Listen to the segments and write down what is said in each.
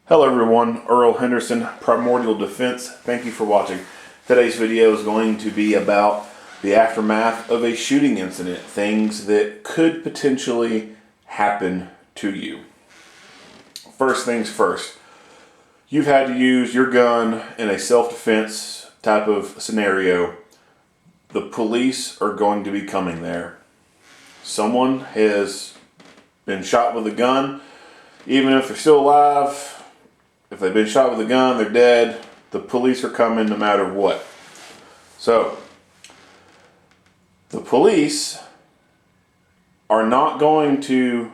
Hello everyone, Earl Henderson, Primordial Defense. Thank you for watching. Today's video is going to be about the aftermath of a shooting incident, things that could potentially happen to you. First things first, you've had to use your gun in a self-defense type of scenario. The police are going to be coming there. Someone has been shot with a gun. Even if they're still alive, if they've been shot with a gun, they're dead. The police are coming no matter what. So, the police are not going to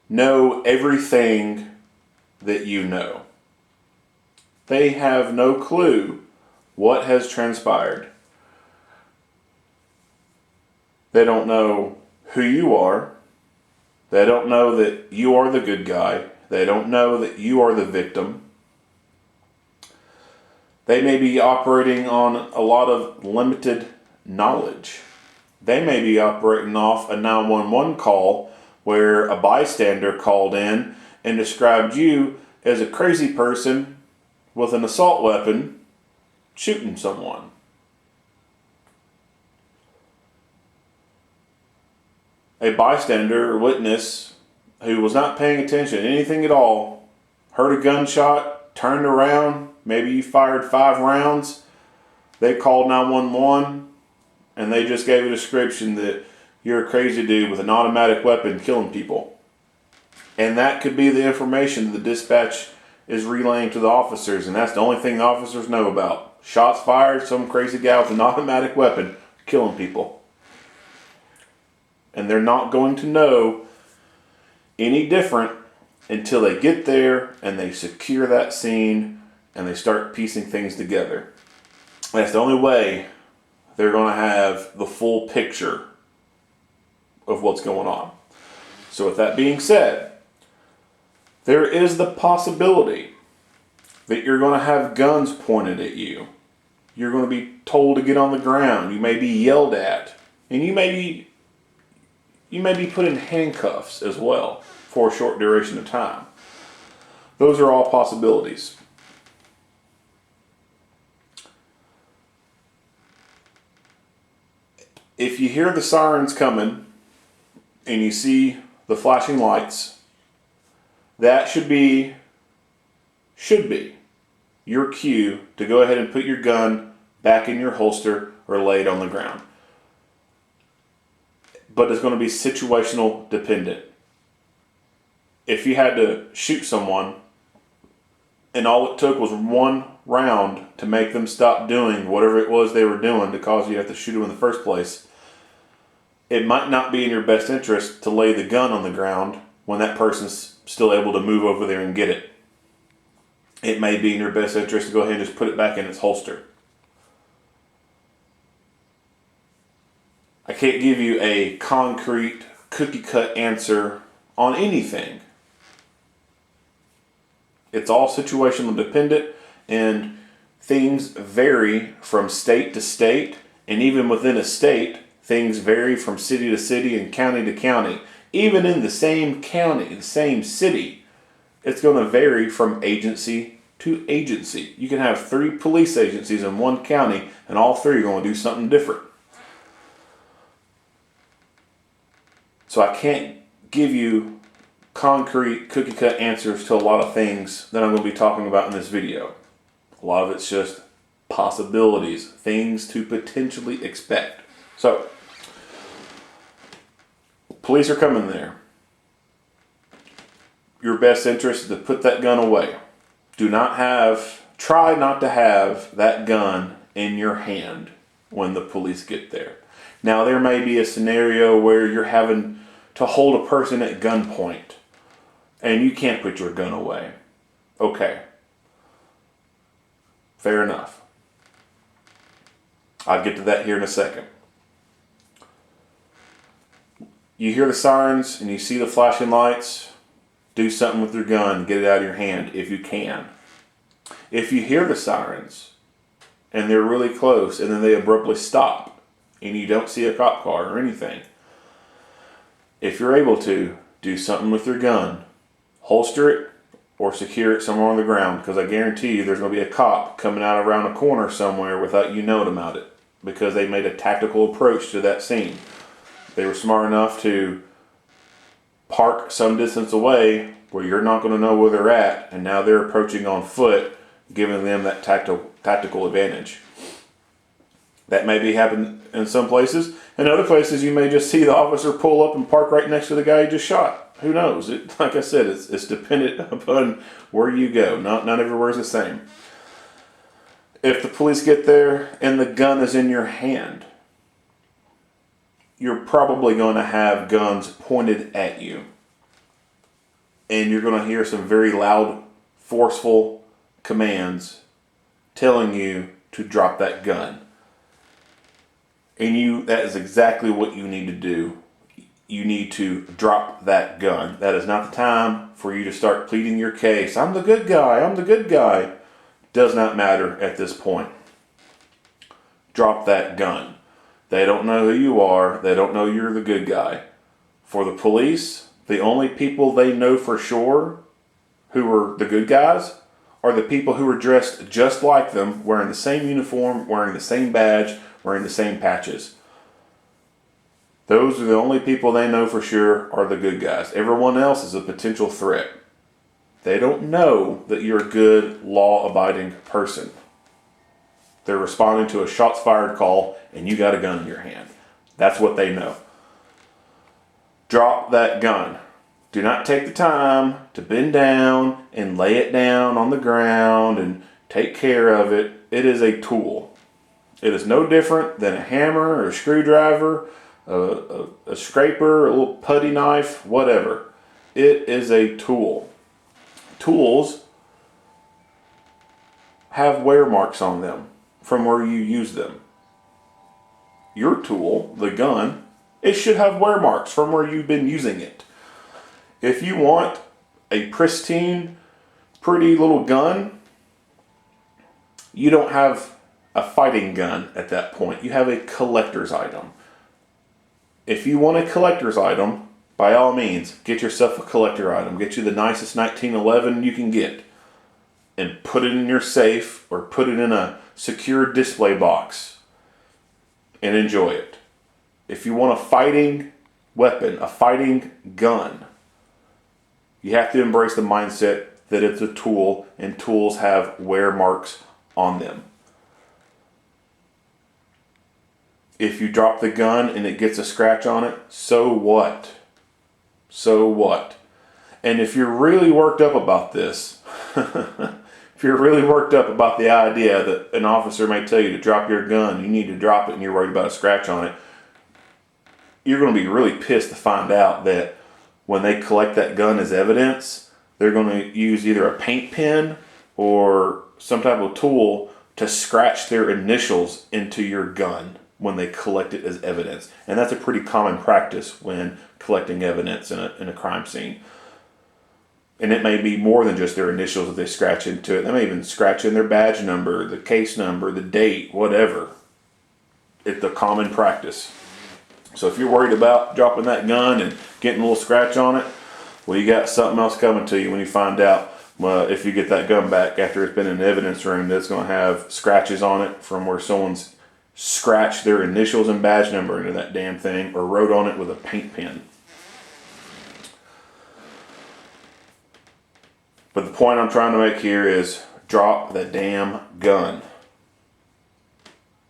know everything that you know. They have no clue what has transpired. They don't know who you are. They don't know that you are the good guy. They don't know that you are the victim. They may be operating on a lot of limited knowledge. They may be operating off a 911 call where a bystander called in and described you as a crazy person with an assault weapon shooting someone. A bystander or witness who was not paying attention to anything at all, heard a gunshot, turned around, maybe you fired 5 rounds, they called 911, and they just gave a description that you're a crazy dude with an automatic weapon killing people. And that could be the information the dispatch is relaying to the officers, and that's the only thing the officers know about. Shots fired, some crazy guy with an automatic weapon killing people. And they're not going to know any different until they get there and they secure that scene and they start piecing things together. That's the only way they're going to have the full picture of what's going on. So with that being said, there is the possibility that you're going to have guns pointed at you. You're going to be told to get on the ground. You may be yelled at. And you may be put in handcuffs as well for a short duration of time. Those are all possibilities. If you hear the sirens coming and you see the flashing lights, that should be your cue to go ahead and put your gun back in your holster or lay it on the ground. But it's going to be situational dependent. If you had to shoot someone and all it took was one round to make them stop doing whatever it was they were doing to cause you to have to shoot them in the first place, it might not be in your best interest to lay the gun on the ground when that person's still able to move over there and get it. It may be in your best interest to go ahead and just put it back in its holster. I can't give you a concrete, cookie-cut answer on anything. It's all situational dependent, and things vary from state to state, and even within a state, things vary from city to city and county to county. Even in the same county, the same city, it's going to vary from agency to agency. You can have 3 police agencies in one county, and all 3 are going to do something different. So I can't give you concrete cookie-cut answers to a lot of things that I'm going to be talking about in this video. A lot of it's just possibilities, things to potentially expect. So, police are coming there. Your best interest is to put that gun away. Try not to have that gun in your hand when the police get there. Now, there may be a scenario where you're having to hold a person at gunpoint and you can't put your gun away. Okay. Fair enough. I'll get to that here in a second. You hear the sirens and you see the flashing lights, do something with your gun, get it out of your hand if you can. If you hear the sirens and they're really close and then they abruptly stop and you don't see a cop car or anything, if you're able to, do something with your gun. Holster it or secure it somewhere on the ground, because I guarantee you there's going to be a cop coming out around a corner somewhere without you knowing about it, because they made a tactical approach to that scene. They were smart enough to park some distance away where you're not going to know where they're at, and now they're approaching on foot, giving them that tactical advantage. That may be happening in some places. In other places, you may just see the officer pull up and park right next to the guy he just shot. Who knows? Like I said, it's dependent upon where you go. Not everywhere is the same. If the police get there and the gun is in your hand, you're probably going to have guns pointed at you. And you're going to hear some very loud, forceful commands telling you to drop that gun. And that is exactly what you need to do. You need to drop that gun. That is not the time for you to start pleading your case. I'm the good guy. I'm the good guy. Does not matter at this point. Drop that gun. They don't know who you are. They don't know you're the good guy. For the police, the only people they know for sure who are the good guys are the people who are dressed just like them, wearing the same uniform, wearing the same badge, wearing the same patches. Those are the only people they know for sure are the good guys. Everyone else is a potential threat. They don't know that you're a good, law-abiding person. They're responding to a shots fired call and you got a gun in your hand. That's what they know. Drop that gun. Do not take the time to bend down and lay it down on the ground and take care of it. It is a tool. It is no different than a hammer or a screwdriver, a scraper, a little putty knife, whatever. It is a tool. Tools have wear marks on them from where you use them. Your tool, the gun, it should have wear marks from where you've been using it. If you want a pristine, pretty little gun, you don't have a fighting gun at that point. You have a collector's item. If you want a collector's item, by all means, get yourself a collector item. Get you the nicest 1911 you can get and put it in your safe or put it in a secure display box and enjoy it. If you want a fighting weapon, a fighting gun, you have to embrace the mindset that it's a tool and tools have wear marks on them. If you drop the gun and it gets a scratch on it, so what? So what? And if you're really worked up about this, if you're really worked up about the idea that an officer may tell you to drop your gun, you need to drop it and you're worried about a scratch on it, you're going to be really pissed to find out that when they collect that gun as evidence, they're going to use either a paint pen or some type of tool to scratch their initials into your gun when they collect it as evidence. And that's a pretty common practice when collecting evidence in a crime scene. And it may be more than just their initials that they scratch into it. They may even scratch in their badge number, the case number, the date, whatever. It's a common practice. So if you're worried about dropping that gun and getting a little scratch on it, well, you got something else coming to you when you find out if you get that gun back after it's been in the evidence room that's going to have scratches on it from where someone's scratched their initials and badge number into that damn thing or wrote on it with a paint pen. But the point I'm trying to make here is drop the damn gun.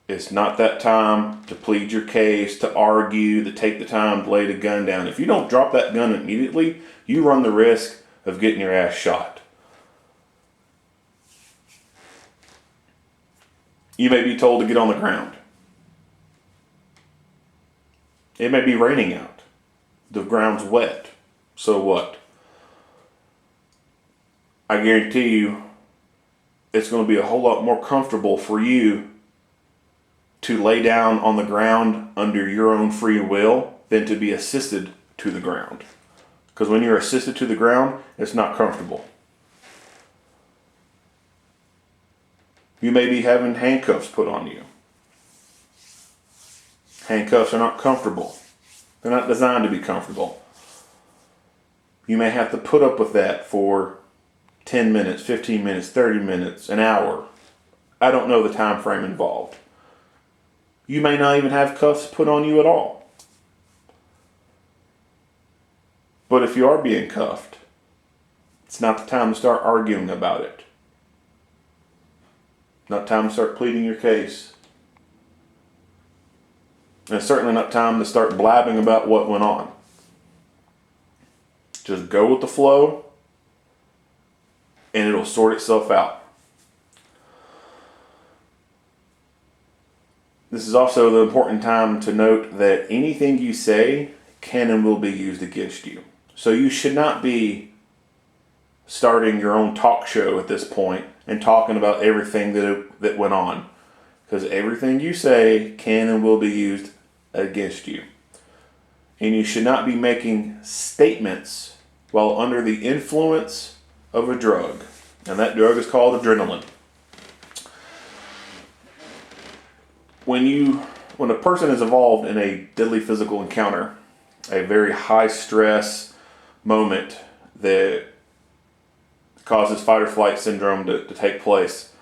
It's not that time to plead your case, to argue, to take the time to lay the gun down. If you don't drop that gun immediately, you run the risk of getting your ass shot. You may be told to get on the ground. It may be raining out. The ground's wet. So what? I guarantee you it's going to be a whole lot more comfortable for you to lay down on the ground under your own free will than to be assisted to the ground. Because when you're assisted to the ground, it's not comfortable. You may be having handcuffs put on you. Handcuffs are not comfortable. They're not designed to be comfortable. You may have to put up with that for 10 minutes, 15 minutes, 30 minutes, an hour. I don't know the time frame involved. You may not even have cuffs put on you at all. But if you are being cuffed, it's not the time to start arguing about it. Not time to start pleading your case. And it's certainly not time to start blabbing about what went on. Just go with the flow, and it'll sort itself out. This is also the important time to note that anything you say can and will be used against you. So you should not be starting your own talk show at this point and talking about everything that went on. Because everything you say can and will be used against you. And you should not be making statements while under the influence of a drug. And that drug is called adrenaline. When a person is involved in a deadly physical encounter, a very high stress moment that causes fight or flight syndrome to take place,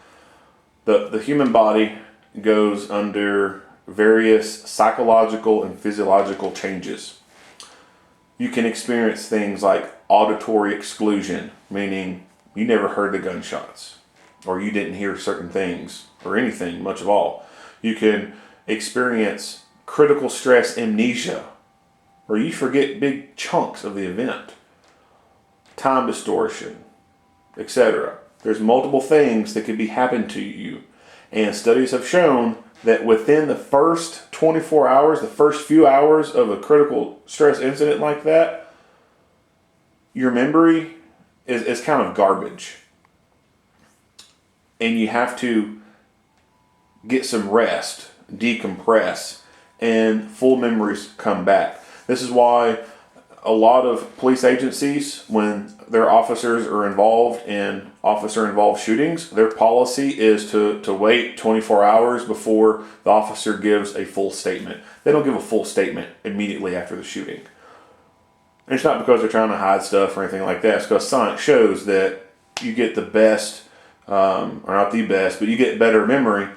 the human body goes under various psychological and physiological changes. You can experience things like auditory exclusion, meaning you never heard the gunshots, or you didn't hear certain things, or anything much of all. You can experience critical stress amnesia, where you forget big chunks of the event. Time distortion, etc. There's multiple things that could be happening to you. And studies have shown that within the first 24 hours, the first few hours of a critical stress incident like that, your memory is kind of garbage. And you have to get some rest, decompress, and full memories come back. This is why a lot of police agencies, when their officers are involved in officer-involved shootings, their policy is to wait 24 hours before the officer gives a full statement. They don't give a full statement immediately after the shooting. And it's not because they're trying to hide stuff or anything like that. It's because science shows that you get the best, or not the best, but you get better memory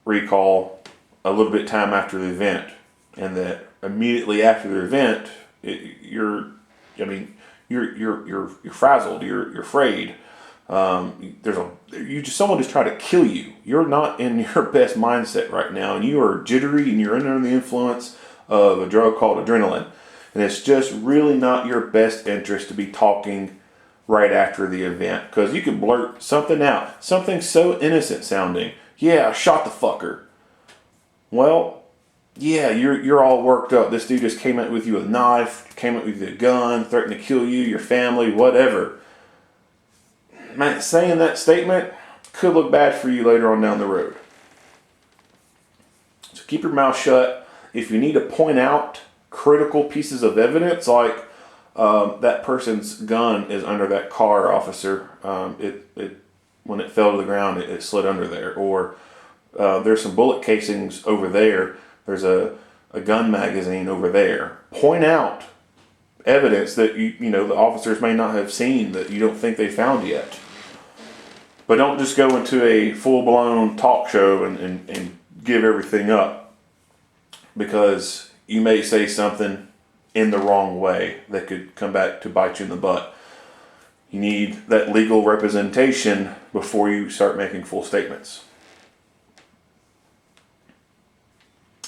recall a little bit time after the event. And that immediately after the event, you're frazzled, you're afraid. Someone just tried to kill you. You're not in your best mindset right now, and you are jittery, and you're under the influence of a drug called adrenaline. And it's just really not your best interest to be talking right after the event, because you can blurt something out, something so innocent sounding. Yeah, I shot the fucker. Well, yeah, you're all worked up. This dude just came at with you with a knife, came at with a gun, threatened to kill you, your family, whatever. Man, saying that statement could look bad for you later on down the road. So keep your mouth shut. If you need to point out critical pieces of evidence, like that person's gun is under that car, officer. When it fell to the ground, it slid under there. Or there's some bullet casings over there. There's a gun magazine over there. Point out evidence that the officers may not have seen, that you don't think they found yet. But don't just go into a full-blown talk show and give everything up, because you may say something in the wrong way that could come back to bite you in the butt. You need that legal representation before you start making full statements.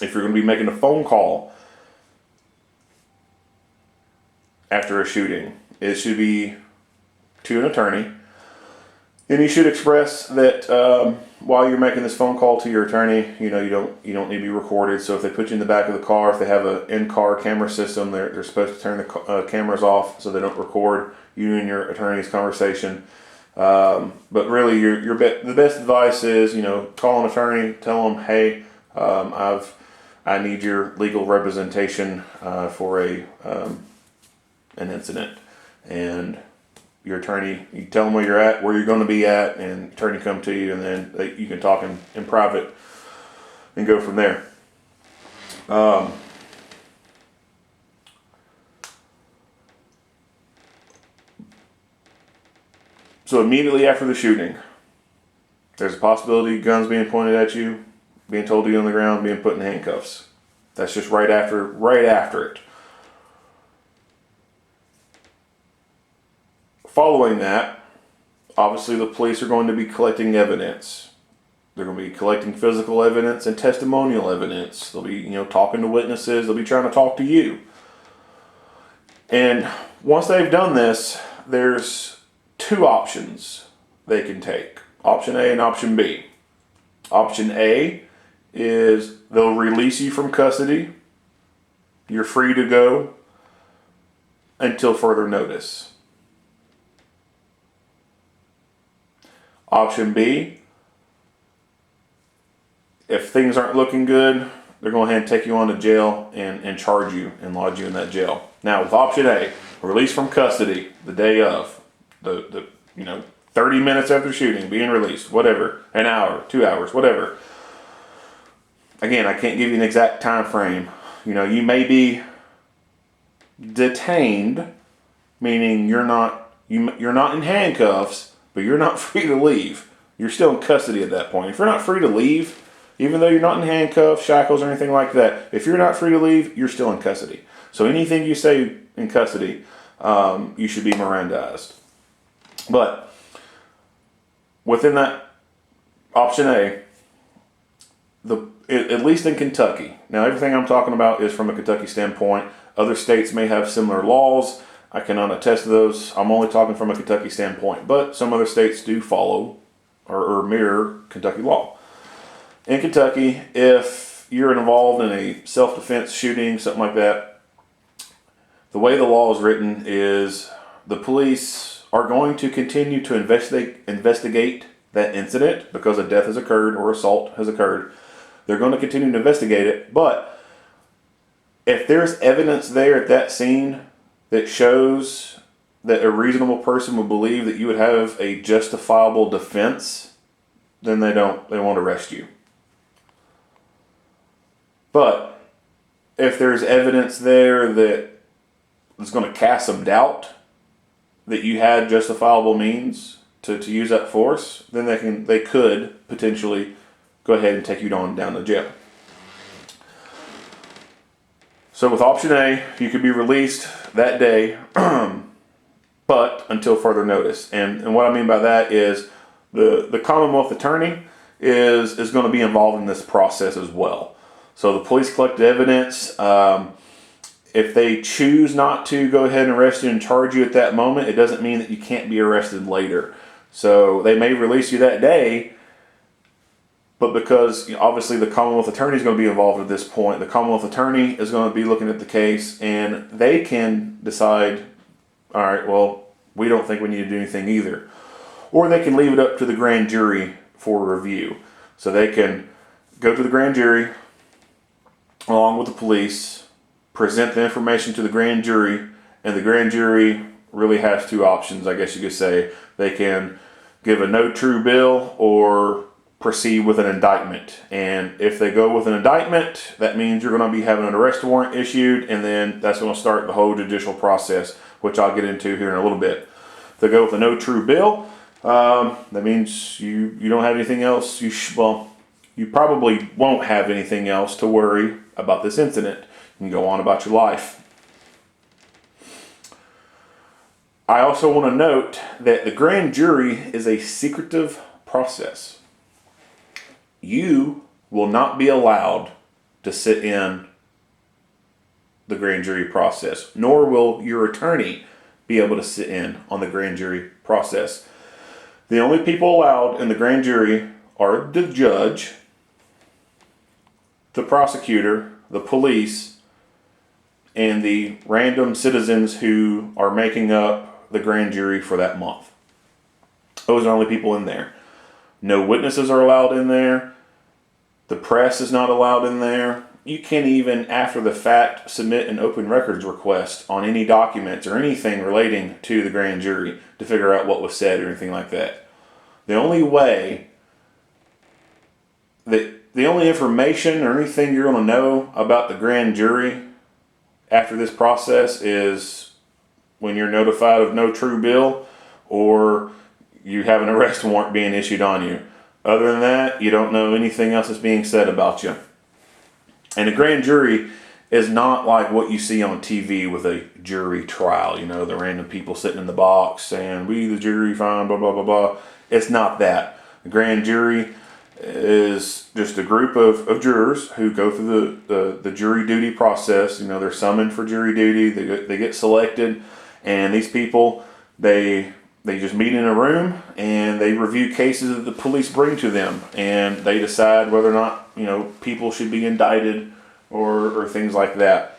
If you're going to be making a phone call after a shooting, it should be to an attorney. And you should express that while you're making this phone call to your attorney, you don't need to be recorded. So if they put you in the back of the car, if they have an in-car camera system, they're supposed to turn the cameras off so they don't record you and your attorney's conversation. But really, the best advice is, call an attorney, tell them, hey, I need your legal representation for an incident. And your attorney, you tell them where you're at, where you're going to be at, and attorney come to you, and then you can talk in private and go from there. So immediately after the shooting, there's a possibility guns being pointed at you, being told to get on the ground, being put in handcuffs. That's just right after it. Following that, obviously the police are going to be collecting evidence. They're going to be collecting physical evidence and testimonial evidence. They'll be, talking to witnesses. They'll be trying to talk to you. And once they've done this, there's two options they can take. Option A and option B. Option A is they'll release you from custody. You're free to go until further notice. Option B, if things aren't looking good, they're going ahead and take you on to jail and charge you and lodge you in that jail. Now, with option A, release from custody the day of, the 30 minutes after shooting, being released, whatever, an hour, 2 hours, whatever. Again, I can't give you an exact time frame. You may be detained, meaning you're not in handcuffs, but you're not free to leave. You're still in custody at that point. If you're not free to leave, even though you're not in handcuffs, shackles, or anything like that, if you're not free to leave, you're still in custody. So anything you say in custody, you should be Mirandized. But within that option A, at least in Kentucky, now everything I'm talking about is from a Kentucky standpoint. Other states may have similar laws. I cannot attest to those. I'm only talking from a Kentucky standpoint. But some other states do follow or mirror Kentucky law. In Kentucky, if you're involved in a self-defense shooting, something like that, the way the law is written is the police are going to continue to investigate that incident because a death has occurred or assault has occurred. They're going to continue to investigate it, but if there's evidence there at that scene that shows that a reasonable person would believe that you would have a justifiable defense, then they won't arrest you. But if there's evidence there that is going to cast some doubt that you had justifiable means to use that force, then they could potentially go ahead and take you down to jail. So with option A, you could be released that day, but until further notice. And what I mean by that is the Commonwealth Attorney is going to be involved in this process as well. So the police collect evidence. If they choose not to go ahead and arrest you and charge you at that moment, it doesn't mean that you can't be arrested later. So they may release you that day, but because obviously the Commonwealth Attorney is going to be involved at this point, the Commonwealth Attorney is going to be looking at the case and they can decide, all right, well, we don't think we need to do anything either. Or they can leave it up to the grand jury for review. So they can go to the grand jury along with the police, present the information to the grand jury, and the grand jury really has two options, I guess you could say. They can give a no true bill or proceed with an indictment. And if they go with an indictment, that means you're going to be having an arrest warrant issued, and then that's going to start the whole judicial process, which I'll get into here in a little bit. If they go with a no true bill, that means you don't have anything else. You probably won't have anything else to worry about this incident. You can go on about your life. I also want to note that the grand jury is a secretive process. You will not be allowed to sit in the grand jury process, nor will your attorney be able to sit in on the grand jury process. The only people allowed in the grand jury are the judge, the prosecutor, the police, and the random citizens who are making up the grand jury for that month. Those are the only people in there. No witnesses are allowed in there. The press is not allowed in there. You can't even, after the fact, submit an open records request on any documents or anything relating to the grand jury to figure out what was said or anything like that. The only way that the only information or anything you're going to know about the grand jury after this process is when you're notified of no true bill, or you have an arrest warrant being issued on you. Other than that, you don't know anything else that's being said about you. And a grand jury is not like what you see on TV with a jury trial. You know, the random people sitting in the box saying, "We, the jury, find blah, blah, blah, blah." It's not that. A grand jury is just a group of jurors who go through the jury duty process. You know, they're summoned for jury duty. They get selected. And these people, they just meet in a room and they review cases that the police bring to them. And they decide whether or not, you know, people should be indicted or things like that.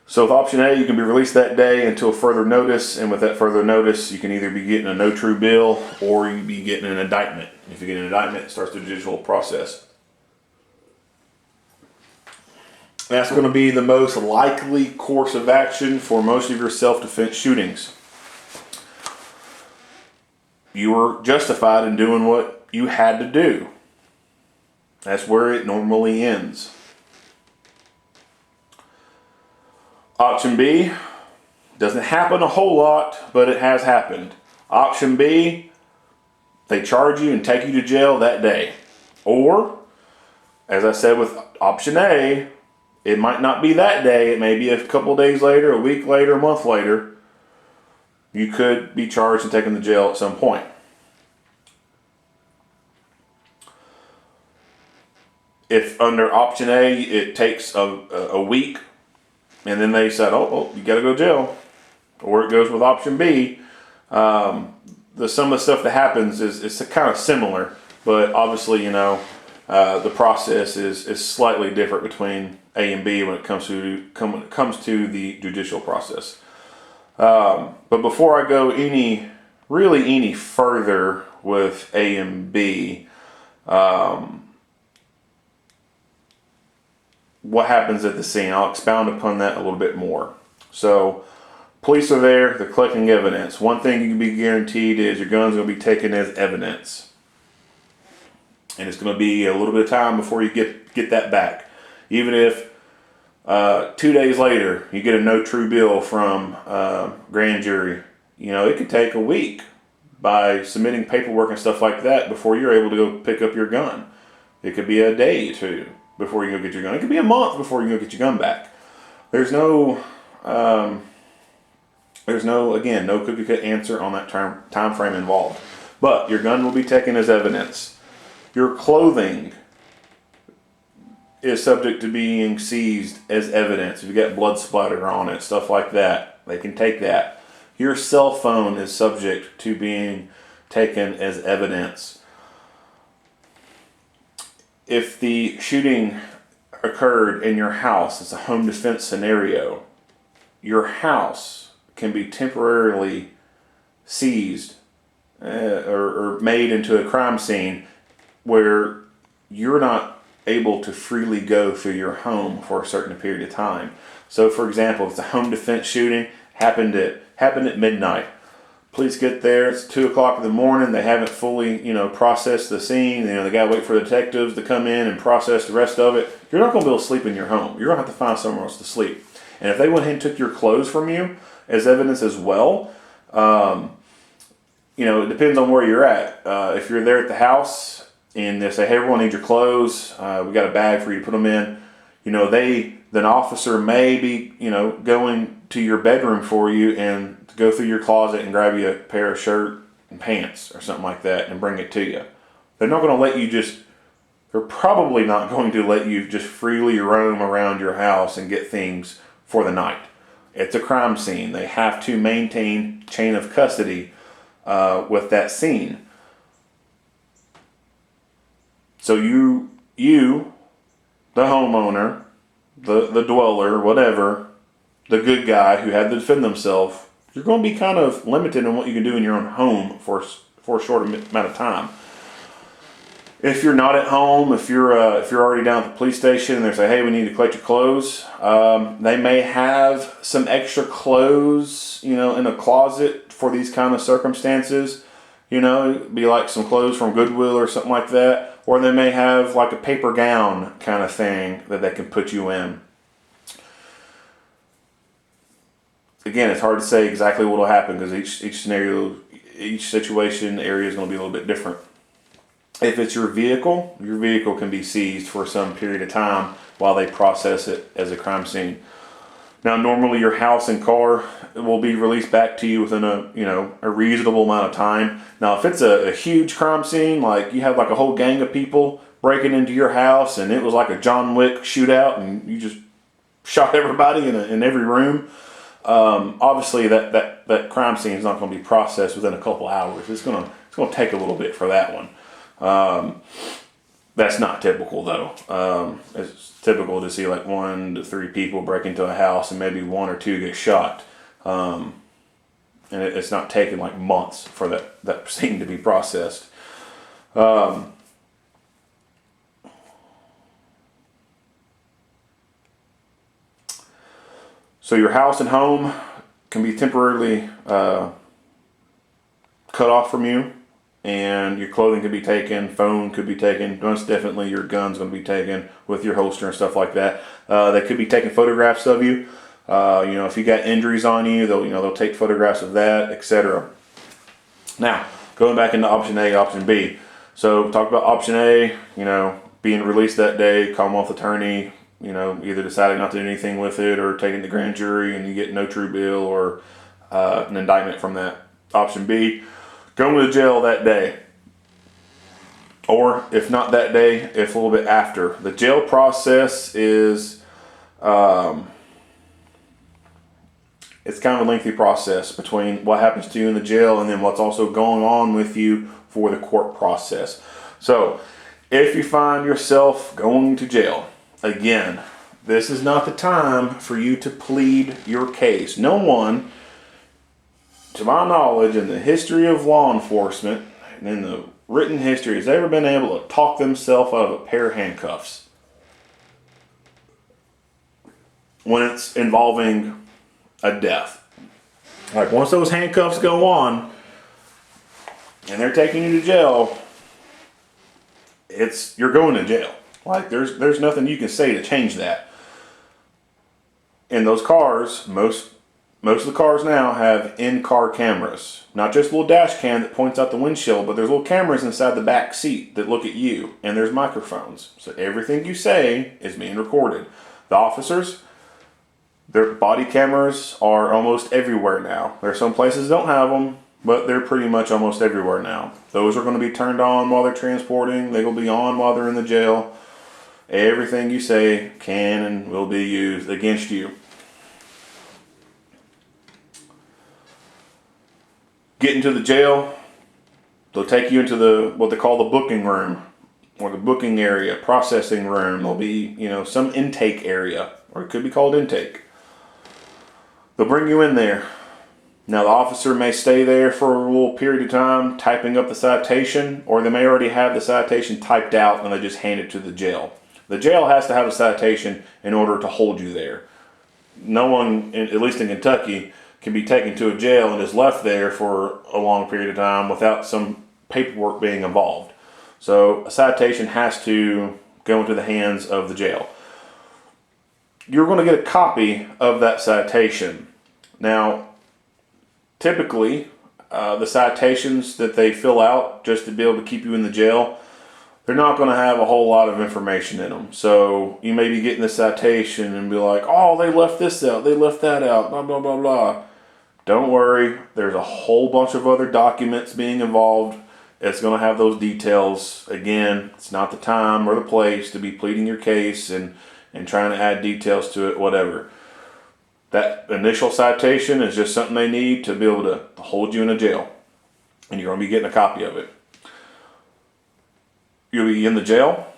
So with option A, you can be released that day until further notice, and with that further notice, you can either be getting a no true bill or you be getting an indictment. If you get an indictment, it starts the judicial process. That's going to be the most likely course of action for most of your self-defense shootings. You were justified in doing what you had to do. That's where it normally ends. Option B doesn't happen a whole lot, but it has happened. Option B, they charge you and take you to jail that day. Or, as I said with option A, it might not be that day. It may be a couple days later, a week later, a month later. You could be charged and taken to jail at some point. If under option A, it takes a week, and then they said, oh, you got to go to jail. Or it goes with option B. Some of the stuff that happens is kind of similar, but obviously, you know, the process is slightly different between A and B when it comes to the judicial process. But before I go any further with A and B, what happens at the scene? I'll expound upon that a little bit more. So, police are there, they're collecting evidence. One thing you can be guaranteed is your gun's going to be taken as evidence. And it's going to be a little bit of time before you get that back. Even if 2 days later you get a no true bill from grand jury, you know, it could take a week by submitting paperwork and stuff like that before you're able to go pick up your gun. It could be a day or two before you go get your gun. It could be a month before you go get your gun back. There's no cookie cut answer on that time frame involved. But your gun will be taken as evidence. Your clothing is subject to being seized as evidence. If you got blood splatter on it, stuff like that, they can take that. Your cell phone is subject to being taken as evidence. If the shooting occurred in your house, it's a home defense scenario, your house can be temporarily seized or made into a crime scene where you're not able to freely go through your home for a certain period of time. So, for example, if it's a home defense shooting, happened at midnight. Police get there, it's 2 o'clock in the morning, they haven't fully, processed the scene, they gotta wait for the detectives to come in and process the rest of it. You're not gonna be able to sleep in your home. You're gonna have to find somewhere else to sleep. And if they went ahead and took your clothes from you as evidence as well, it depends on where you're at. If you're there at the house and they say, hey, everyone needs your clothes, we got a bag for you to put them in, an officer may be, going to your bedroom for you and go through your closet and grab you a pair of shirt and pants or something like that and bring it to you. They're probably not going to let you just freely roam around your house and get things for the night. It's a crime scene. They have to maintain chain of custody with that scene. So you, the homeowner, the dweller, whatever, the good guy who had to defend themselves, you're going to be kind of limited in what you can do in your own home for a short amount of time. If you're not at home, if you're already down at the police station and they say, hey, we need to collect your clothes, they may have some extra clothes, in a closet for these kind of circumstances. It'd be like some clothes from Goodwill or something like that. Or they may have like a paper gown kind of thing that they can put you in. again, it's hard to say exactly what will happen because each scenario, each situation area is going to be a little bit different. If it's your vehicle can be seized for some period of time while they process it as a crime scene. Now, normally your house and car will be released back to you within a reasonable amount of time. Now, if it's a huge crime scene, like you have like a whole gang of people breaking into your house and it was like a John Wick shootout and you just shot everybody in every room, obviously that crime scene is not going to be processed within a couple hours. It's going to take a little bit for that one. That's not typical though. It's typical to see like 1 to 3 people break into a house and maybe 1 or 2 get shot. And it's not taking like months for that scene to be processed. So your house and home can be temporarily cut off from you. And your clothing could be taken, phone could be taken, most definitely your gun's going to be taken with your holster and stuff like that. They could be taking photographs of you. If you got injuries on you, they'll take photographs of that, etc. Now, going back into option A, option B. So talk about option A, being released that day, Commonwealth attorney, either deciding not to do anything with it or taking the grand jury and you get no true bill or an indictment from that. Option B, going to jail that day. Or if not that day, if a little bit after. The jail process is, it's kind of a lengthy process between what happens to you in the jail and then what's also going on with you for the court process. So if you find yourself going to jail, again, this is not the time for you to plead your case. No one, to my knowledge, in the history of law enforcement and in the written history, has ever been able to talk themselves out of a pair of handcuffs when it's involving a death. Like once those handcuffs go on and they're taking you to jail, you're going to jail. Like there's nothing you can say to change that. In those cars, most of the cars now have in-car cameras. Not just a little dash cam that points out the windshield, but there's little cameras inside the back seat that look at you, and there's microphones. So everything you say is being recorded. The officers, their body cameras are almost everywhere now. There are some places that don't have them, but they're pretty much almost everywhere now. Those are going to be turned on while they're transporting. They will be on while they're in the jail. Everything you say can and will be used against you. Get into the jail, they'll take you into what they call the booking room or the booking area, processing room. There'll be, some intake area, or it could be called intake. They'll bring you in there. Now the officer may stay there for a little period of time typing up the citation, or they may already have the citation typed out and they just hand it to the jail. The jail has to have a citation in order to hold you there. No one, at least in Kentucky, can be taken to a jail and is left there for a long period of time without some paperwork being involved. So a citation has to go into the hands of the jail. You're going to get a copy of that citation. Now, typically, the citations that they fill out just to be able to keep you in the jail, they're not going to have a whole lot of information in them. So you may be getting the citation and be like, oh, they left this out, they left that out, blah, blah, blah, blah. Don't worry, there's a whole bunch of other documents being involved. It's going to have those details. Again, it's not the time or the place to be pleading your case and trying to add details to it, whatever. That initial citation is just something they need to be able to hold you in a jail. And you're going to be getting a copy of it. You'll be in the jail,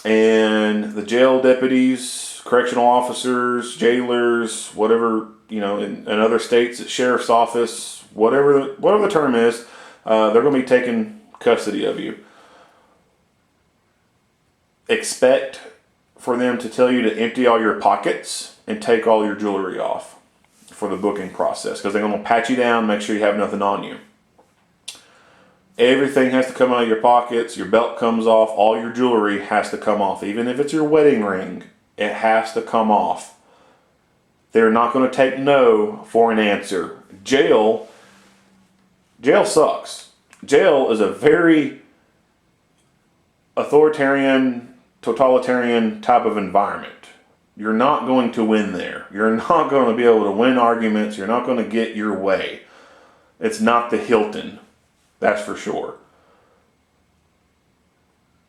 and the jail deputies, correctional officers, jailers, whatever, in other states, at sheriff's office, whatever the term is, they're going to be taking custody of you. Expect for them to tell you to empty all your pockets and take all your jewelry off for the booking process, because they're going to pat you down, make sure you have nothing on you. Everything has to come out of your pockets, your belt comes off, all your jewelry has to come off. Even if it's your wedding ring, it has to come off. They're not going to take no for an answer. Jail sucks. Jail is a very authoritarian, totalitarian type of environment. You're not going to win there. You're not going to be able to win arguments. You're not going to get your way. It's not the Hilton, that's for sure.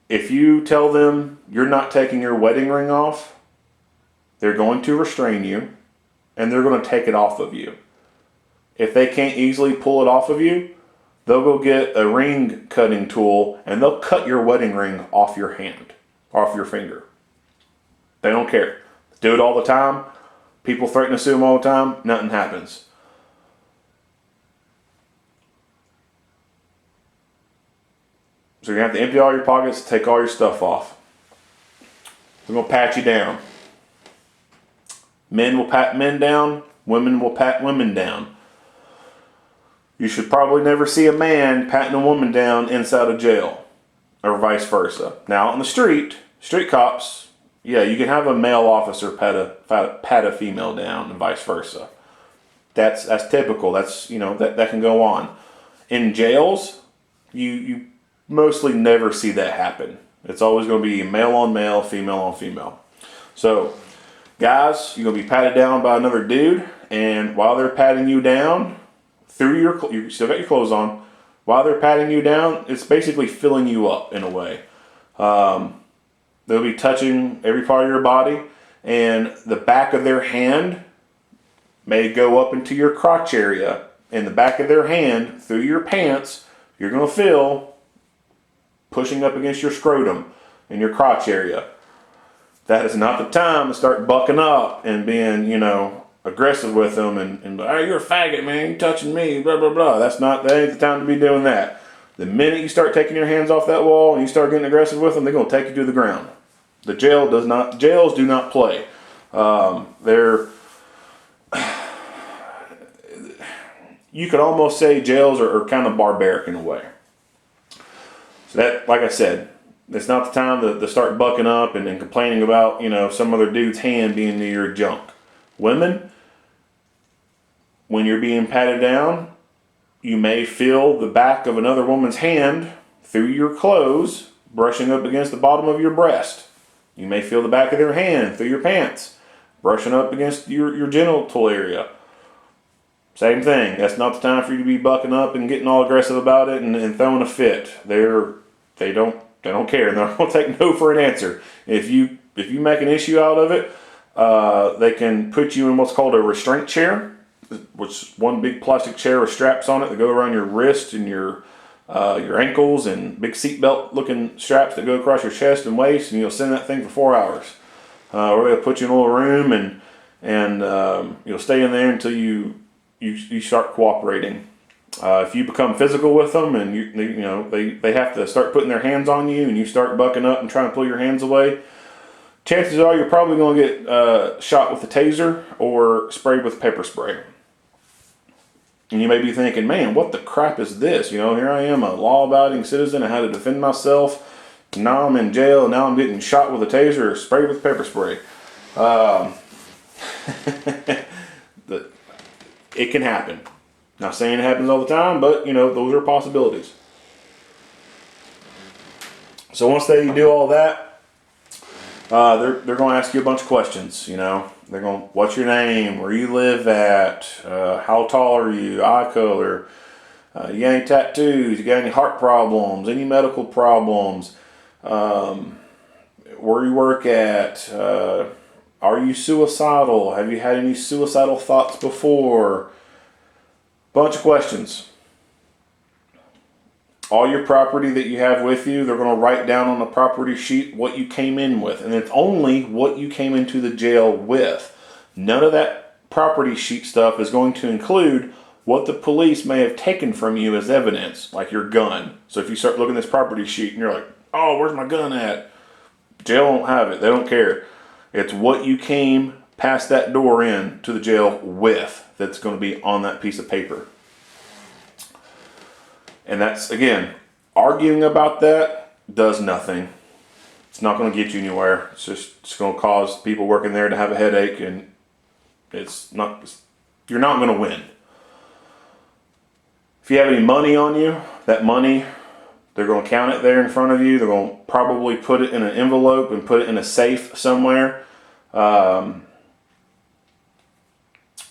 If you tell them you're not taking your wedding ring off, they're going to restrain you, and they're going to take it off of you. If they can't easily pull it off of you, they'll go get a ring cutting tool, and they'll cut your wedding ring off your hand, off your finger. They don't care. Do it all the time. People threaten to sue them all the time. Nothing happens. So you're going to have to empty all your pockets, take all your stuff off. They're going to pat you down. Men will pat men down. Women will pat women down. You should probably never see a man patting a woman down inside of jail, or vice versa. Now, on the street cops, yeah, you can have a male officer pat a female down, and vice versa. That's typical. That's, that can go on. In jails, you mostly never see that happen. It's always going to be male on male, female on female. So, guys, you're going to be patted down by another dude, and while they're patting you down, you still got your clothes on, while they're patting you down, it's basically filling you up in a way. They'll be touching every part of your body, and the back of their hand may go up into your crotch area. In the back of their hand, through your pants, you're going to feel pushing up against your scrotum in your crotch area. That is not the time to start bucking up and being, aggressive with them and oh, you're a faggot, man, you touching me, blah, blah, blah. That ain't the time to be doing that. The minute you start taking your hands off that wall and you start getting aggressive with them, they're going to take you to the ground. Jails do not play. You could almost say jails are kind of barbaric in a way. So that, like I said, it's not the time to start bucking up and complaining about, some other dude's hand being near your junk. Women, when you're being patted down, you may feel the back of another woman's hand through your clothes brushing up against the bottom of your breast. You may feel the back of their hand through your pants brushing up against your genital area. Same thing. That's not the time for you to be bucking up and getting all aggressive about it and throwing a fit. They don't care. They're not going to take no for an answer. If you make an issue out of it, they can put you in what's called a restraint chair, which is one big plastic chair with straps on it that go around your wrist and your ankles, and big seatbelt looking straps that go across your chest and waist, and you'll send that thing for 4 hours. Or they'll put you in a little room and you'll stay in there until you start cooperating. If you become physical with them and they have to start putting their hands on you and you start bucking up and trying to pull your hands away, chances are you're probably going to get shot with a taser or sprayed with pepper spray. And you may be thinking, man, what the crap is this? Here I am, a law-abiding citizen. I had to defend myself. Now I'm in jail. And now I'm getting shot with a taser or sprayed with pepper spray. It can happen. Not saying it happens all the time, but, those are possibilities. So once they do all that, they're going to ask you a bunch of questions, They're going, what's your name? Where you live at? How tall are you? Eye color? You got any tattoos? You got any heart problems? Any medical problems? Where you work at? Are you suicidal? Have you had any suicidal thoughts before? Bunch of questions. All your property that you have with you, they're going to write down on the property sheet what you came in with. And it's only what you came into the jail with. None of that property sheet stuff is going to include what the police may have taken from you as evidence, like your gun. So if you start looking at this property sheet and you're like, oh, where's my gun at? Jail won't have it. They don't care. It's what you came past that door in to the jail with that's going to be on that piece of paper. And that's, again, arguing about that does nothing. It's not going to get you anywhere. It's going to cause people working there to have a headache, and You're not going to win. If you have any money on you, that money, they're going to count it there in front of you. They're going to probably put it in an envelope and put it in a safe somewhere.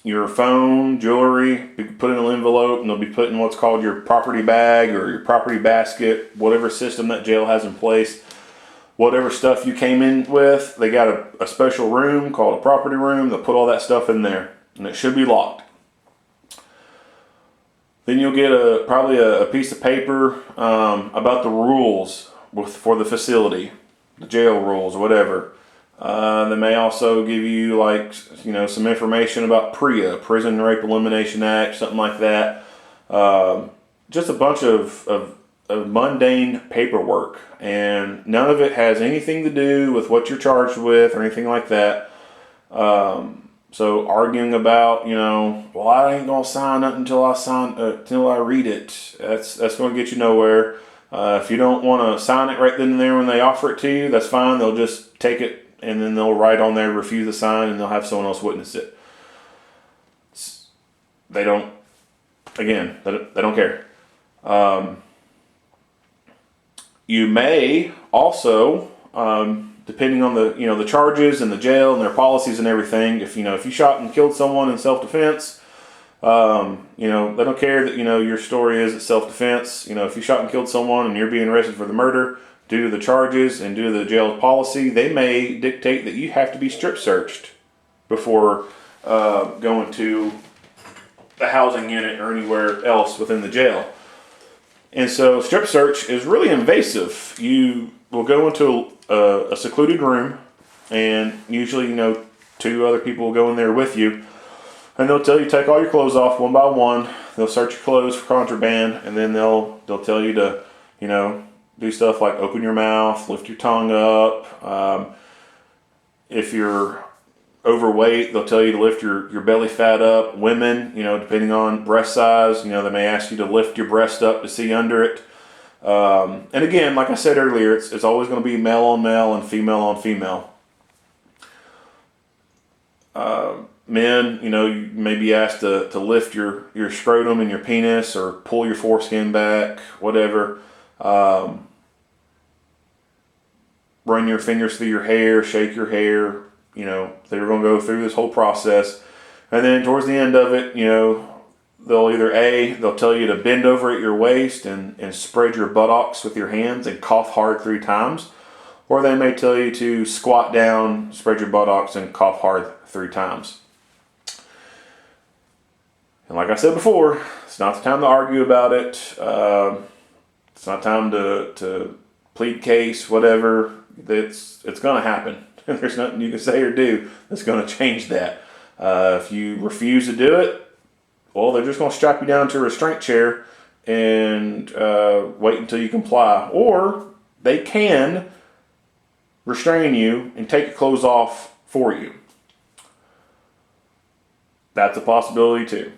Your phone, jewelry, you can put in an envelope, and they'll be put in what's called your property bag or your property basket, whatever system that jail has in place. Whatever stuff you came in with, they got a special room called a property room. They'll put all that stuff in there, and it should be locked. Then you'll get probably a piece of paper about the rules for the facility, the jail rules or whatever. They may also give you some information about PREA, Prison Rape Elimination Act, something like that. Just a bunch of mundane paperwork, and none of it has anything to do with what you're charged with or anything like that. So arguing about, well, I ain't gonna sign it until I read it. That's gonna get you nowhere. If you don't want to sign it right then and there when they offer it to you, that's fine. They'll just take it and then they'll write on there refuse to sign, and they'll have someone else witness it. They don't care. You may also, depending on the charges and the jail and their policies and everything, if you shot and killed someone in self-defense, they don't care that your story is self-defense. If you shot and killed someone and you're being arrested for the murder, due to the charges and due to the jail's policy, they may dictate that you have to be strip searched before going to the housing unit or anywhere else within the jail. And so strip search is really invasive. You will go into a secluded room, and usually, 2 other people will go in there with you, and they'll tell you take all your clothes off one by one. They'll search your clothes for contraband, and then they'll tell you to, do stuff like open your mouth, lift your tongue up. If you're overweight, they'll tell you to lift your belly fat up. Women, depending on breast size, they may ask you to lift your breast up to see under it. And again, like I said earlier, it's always going to be male on male and female on female. Men, you may be asked to lift your scrotum and your penis or pull your foreskin back, whatever. Run your fingers through your hair, shake your hair. They're going to go through this whole process. And then towards the end of it, they'll tell you to bend over at your waist and spread your buttocks with your hands and cough hard 3 times. Or they may tell you to squat down, spread your buttocks, and cough hard 3 times. And like I said before, it's not the time to argue about it. It's not time to plead case, whatever. It's going to happen. There's nothing you can say or do that's going to change that. If you refuse to do it, well, they're just going to strap you down to a restraint chair and wait until you comply. Or they can restrain you and take your clothes off for you. That's a possibility too.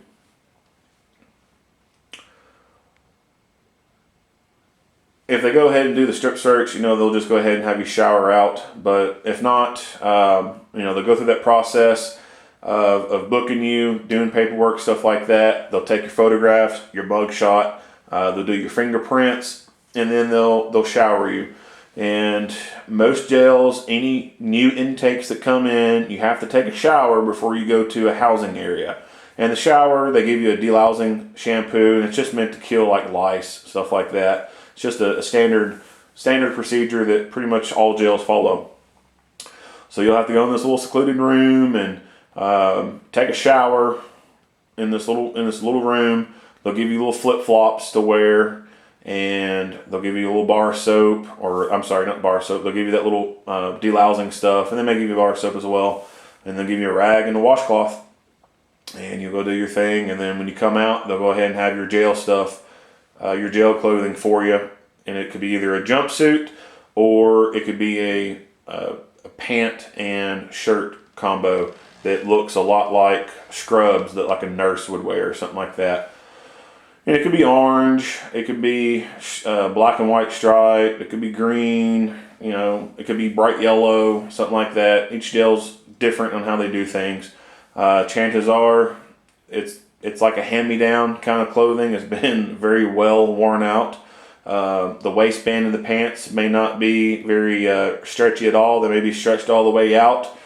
If they go ahead and do the strip search, they'll just go ahead and have you shower out. But if not, they'll go through that process of booking you, doing paperwork, stuff like that. They'll take your photographs, your mug shot. They'll do your fingerprints, and then they'll shower you. And most jails, any new intakes that come in, you have to take a shower before you go to a housing area. And the shower, they give you a delousing shampoo, and it's just meant to kill lice, stuff like that. It's just a standard procedure that pretty much all jails follow. So you'll have to go in this little secluded room and take a shower in this little room. They'll give you little flip flops to wear, and they'll give you a little bar soap, or I'm sorry, not bar soap. They'll give you that little delousing stuff, and they may give you bar soap as well. And they'll give you a rag and a washcloth, and you'll go do your thing. And then when you come out, they'll go ahead and have your jail stuff. Your jail clothing for you, and it could be either a jumpsuit or it could be a pant and shirt combo that looks a lot like scrubs that like a nurse would wear or something like that. And it could be orange, it could be black and white stripe, it could be green, it could be bright yellow, something like that. Each jail's different on how they do things. chances are it's like a hand-me-down kind of clothing. It's been very well worn out. The waistband of the pants may not be very stretchy at all. They may be stretched all the way out.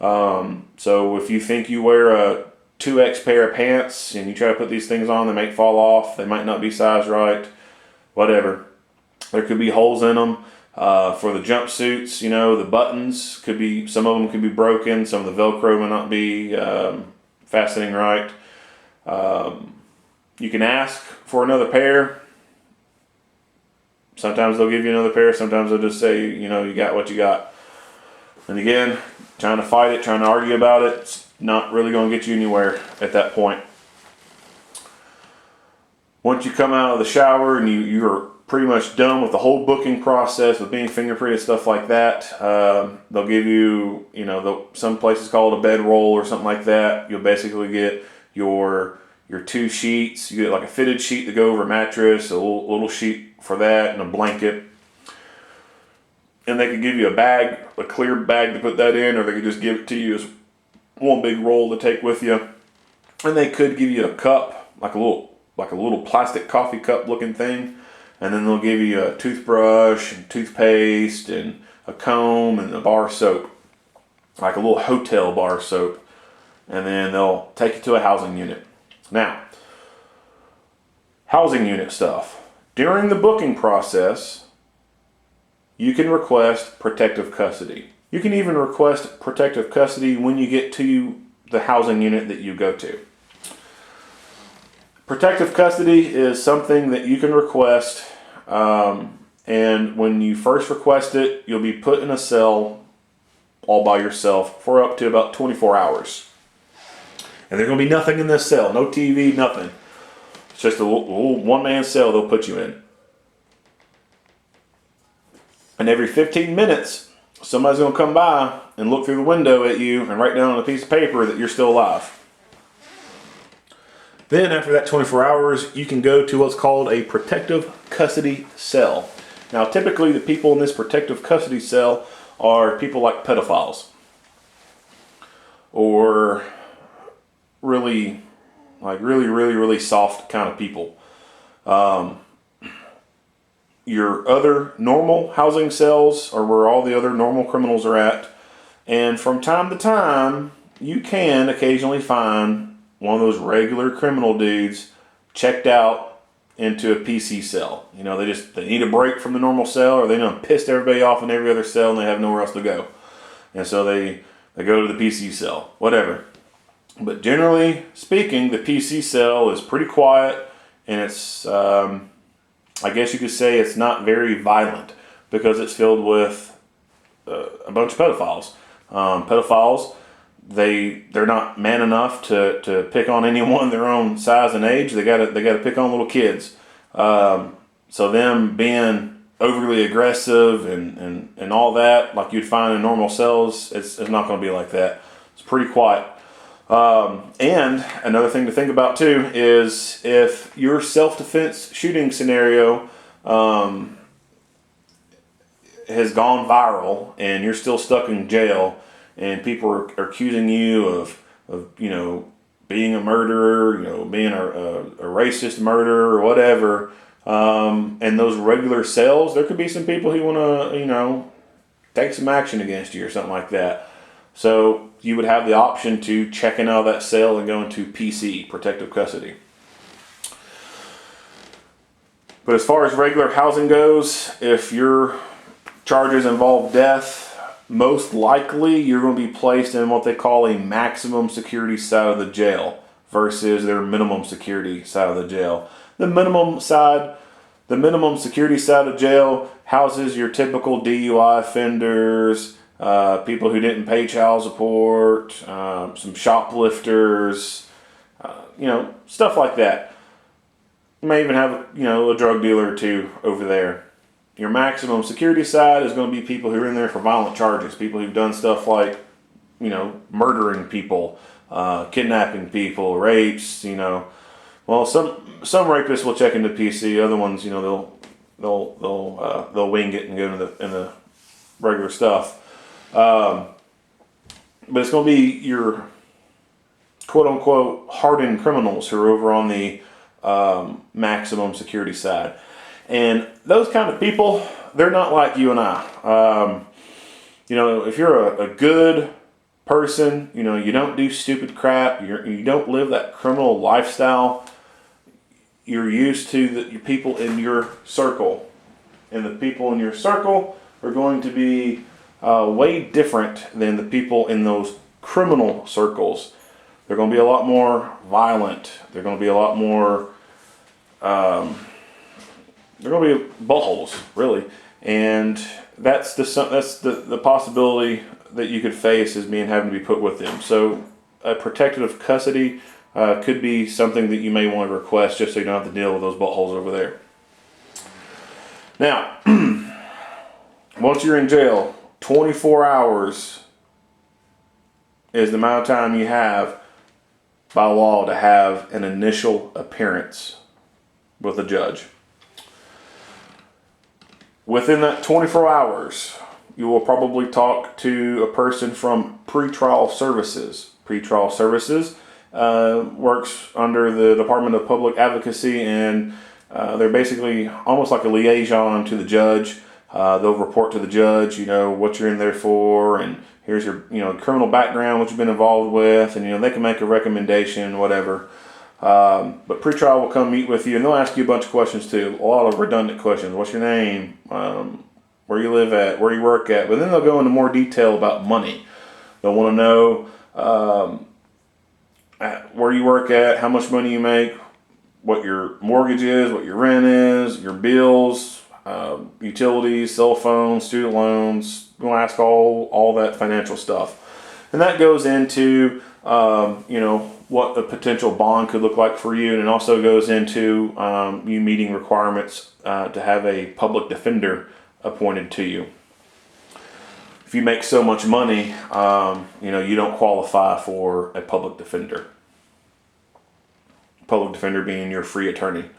So if you think you wear a 2X pair of pants and you try to put these things on, they might fall off. They might not be sized right. Whatever. There could be holes in them. For the jumpsuits, the buttons could be, some of them could be broken. Some of the Velcro may not be fastening right. You can ask for another pair. Sometimes they'll give you another pair. Sometimes they'll just say, you got what you got. And again, trying to fight it, trying to argue about it, it's not really going to get you anywhere at that point. Once you come out of the shower and you're pretty much done with the whole booking process, with being fingerprinted, stuff like that, they'll give you, some places call it a bedroll or something like that. You'll basically get your 2 sheets. You get like a fitted sheet to go over a mattress, a little sheet for that, and a blanket. And they could give you a bag, a clear bag to put that in, or they could just give it to you as one big roll to take with you. And they could give you a cup, like a little plastic coffee cup looking thing. And then they'll give you a toothbrush and toothpaste and a comb and a bar soap, like a little hotel bar soap. And then they'll take you to a housing unit. Now, housing unit stuff. During the booking process, you can request protective custody. You can even request protective custody when you get to the housing unit that you go to. Protective custody is something that you can request, and when you first request it, you'll be put in a cell all by yourself for up to about 24 hours. And there's going to be nothing in this cell, no TV, nothing. It's just a little one-man cell they'll put you in. And every 15 minutes, somebody's going to come by and look through the window at you and write down on a piece of paper that you're still alive. Then after that 24 hours, you can go to what's called a protective custody cell. Now typically the people in this protective custody cell are people like pedophiles. Or really soft kind of people. Your other normal housing cells are where all the other normal criminals are at. And from time to time, you can occasionally find one of those regular criminal dudes checked out into a PC cell. They need a break from the normal cell, or they done pissed everybody off in every other cell and they have nowhere else to go. And so they go to the PC cell, whatever. But generally speaking, the PC cell is pretty quiet, and it's, I guess you could say it's not very violent because it's filled with a bunch of pedophiles. Pedophiles, they're not man enough to pick on anyone their own size and age. They gotta pick on little kids. So them being overly aggressive and all that, like you'd find in normal cells, it's not going to be like that. It's pretty quiet. And another thing to think about too is if your self-defense shooting scenario has gone viral and you're still stuck in jail and people are accusing you of being a murderer, being a racist murderer or whatever, and those regular cells, there could be some people who want to take some action against you or something like that. So you would have the option to check in out of that cell and go into PC, protective custody. But as far as regular housing goes, if your charges involve death, most likely you're going to be placed in what they call a maximum security side of the jail versus their minimum security side of the jail. The minimum security side of jail houses your typical DUI offenders, people who didn't pay child support, some shoplifters, stuff like that. You may even have a drug dealer or two over there. Your maximum security side is going to be people who are in there for violent charges, people who've done stuff like, murdering people, kidnapping people, rapes. Well, some rapists will check into PC. Other ones, they'll wing it and go into the regular stuff. But it's going to be your quote unquote hardened criminals who are over on the maximum security side. And those kind of people, they're not like you and I. If you're a good person, you don't do stupid crap, you don't live that criminal lifestyle, you're used to the people in your circle. And the people in your circle are going to be way different than the people in those criminal circles. They're going to be a lot more violent. They're going to be a lot more, they're going to be buttholes, really. And that's the possibility that you could face as being having to be put with them. So a protective custody could be something that you may want to request just so you don't have to deal with those buttholes over there. Now, once you're in jail, 24 hours is the amount of time you have by law to have an initial appearance with a judge. Within that 24 hours, you will probably talk to a person from pretrial services. Pretrial services works under the Department of Public Advocacy, and they're basically almost like a liaison to the judge. They'll report to the judge, what you're in there for, and here's your, criminal background, what you've been involved with, and, they can make a recommendation, whatever. But pretrial will come meet with you, and they'll ask you a bunch of questions too, a lot of redundant questions. What's your name? Where you live at? Where you work at? But then they'll go into more detail about money. They'll want to know where you work at, how much money you make, what your mortgage is, what your rent is, your bills, utilities, cell phones, student loans. We're going to ask all that financial stuff. And that goes into, what the potential bond could look like for you. And it also goes into you meeting requirements to have a public defender appointed to you. If you make so much money, you don't qualify for a public defender. Public defender being your free attorney.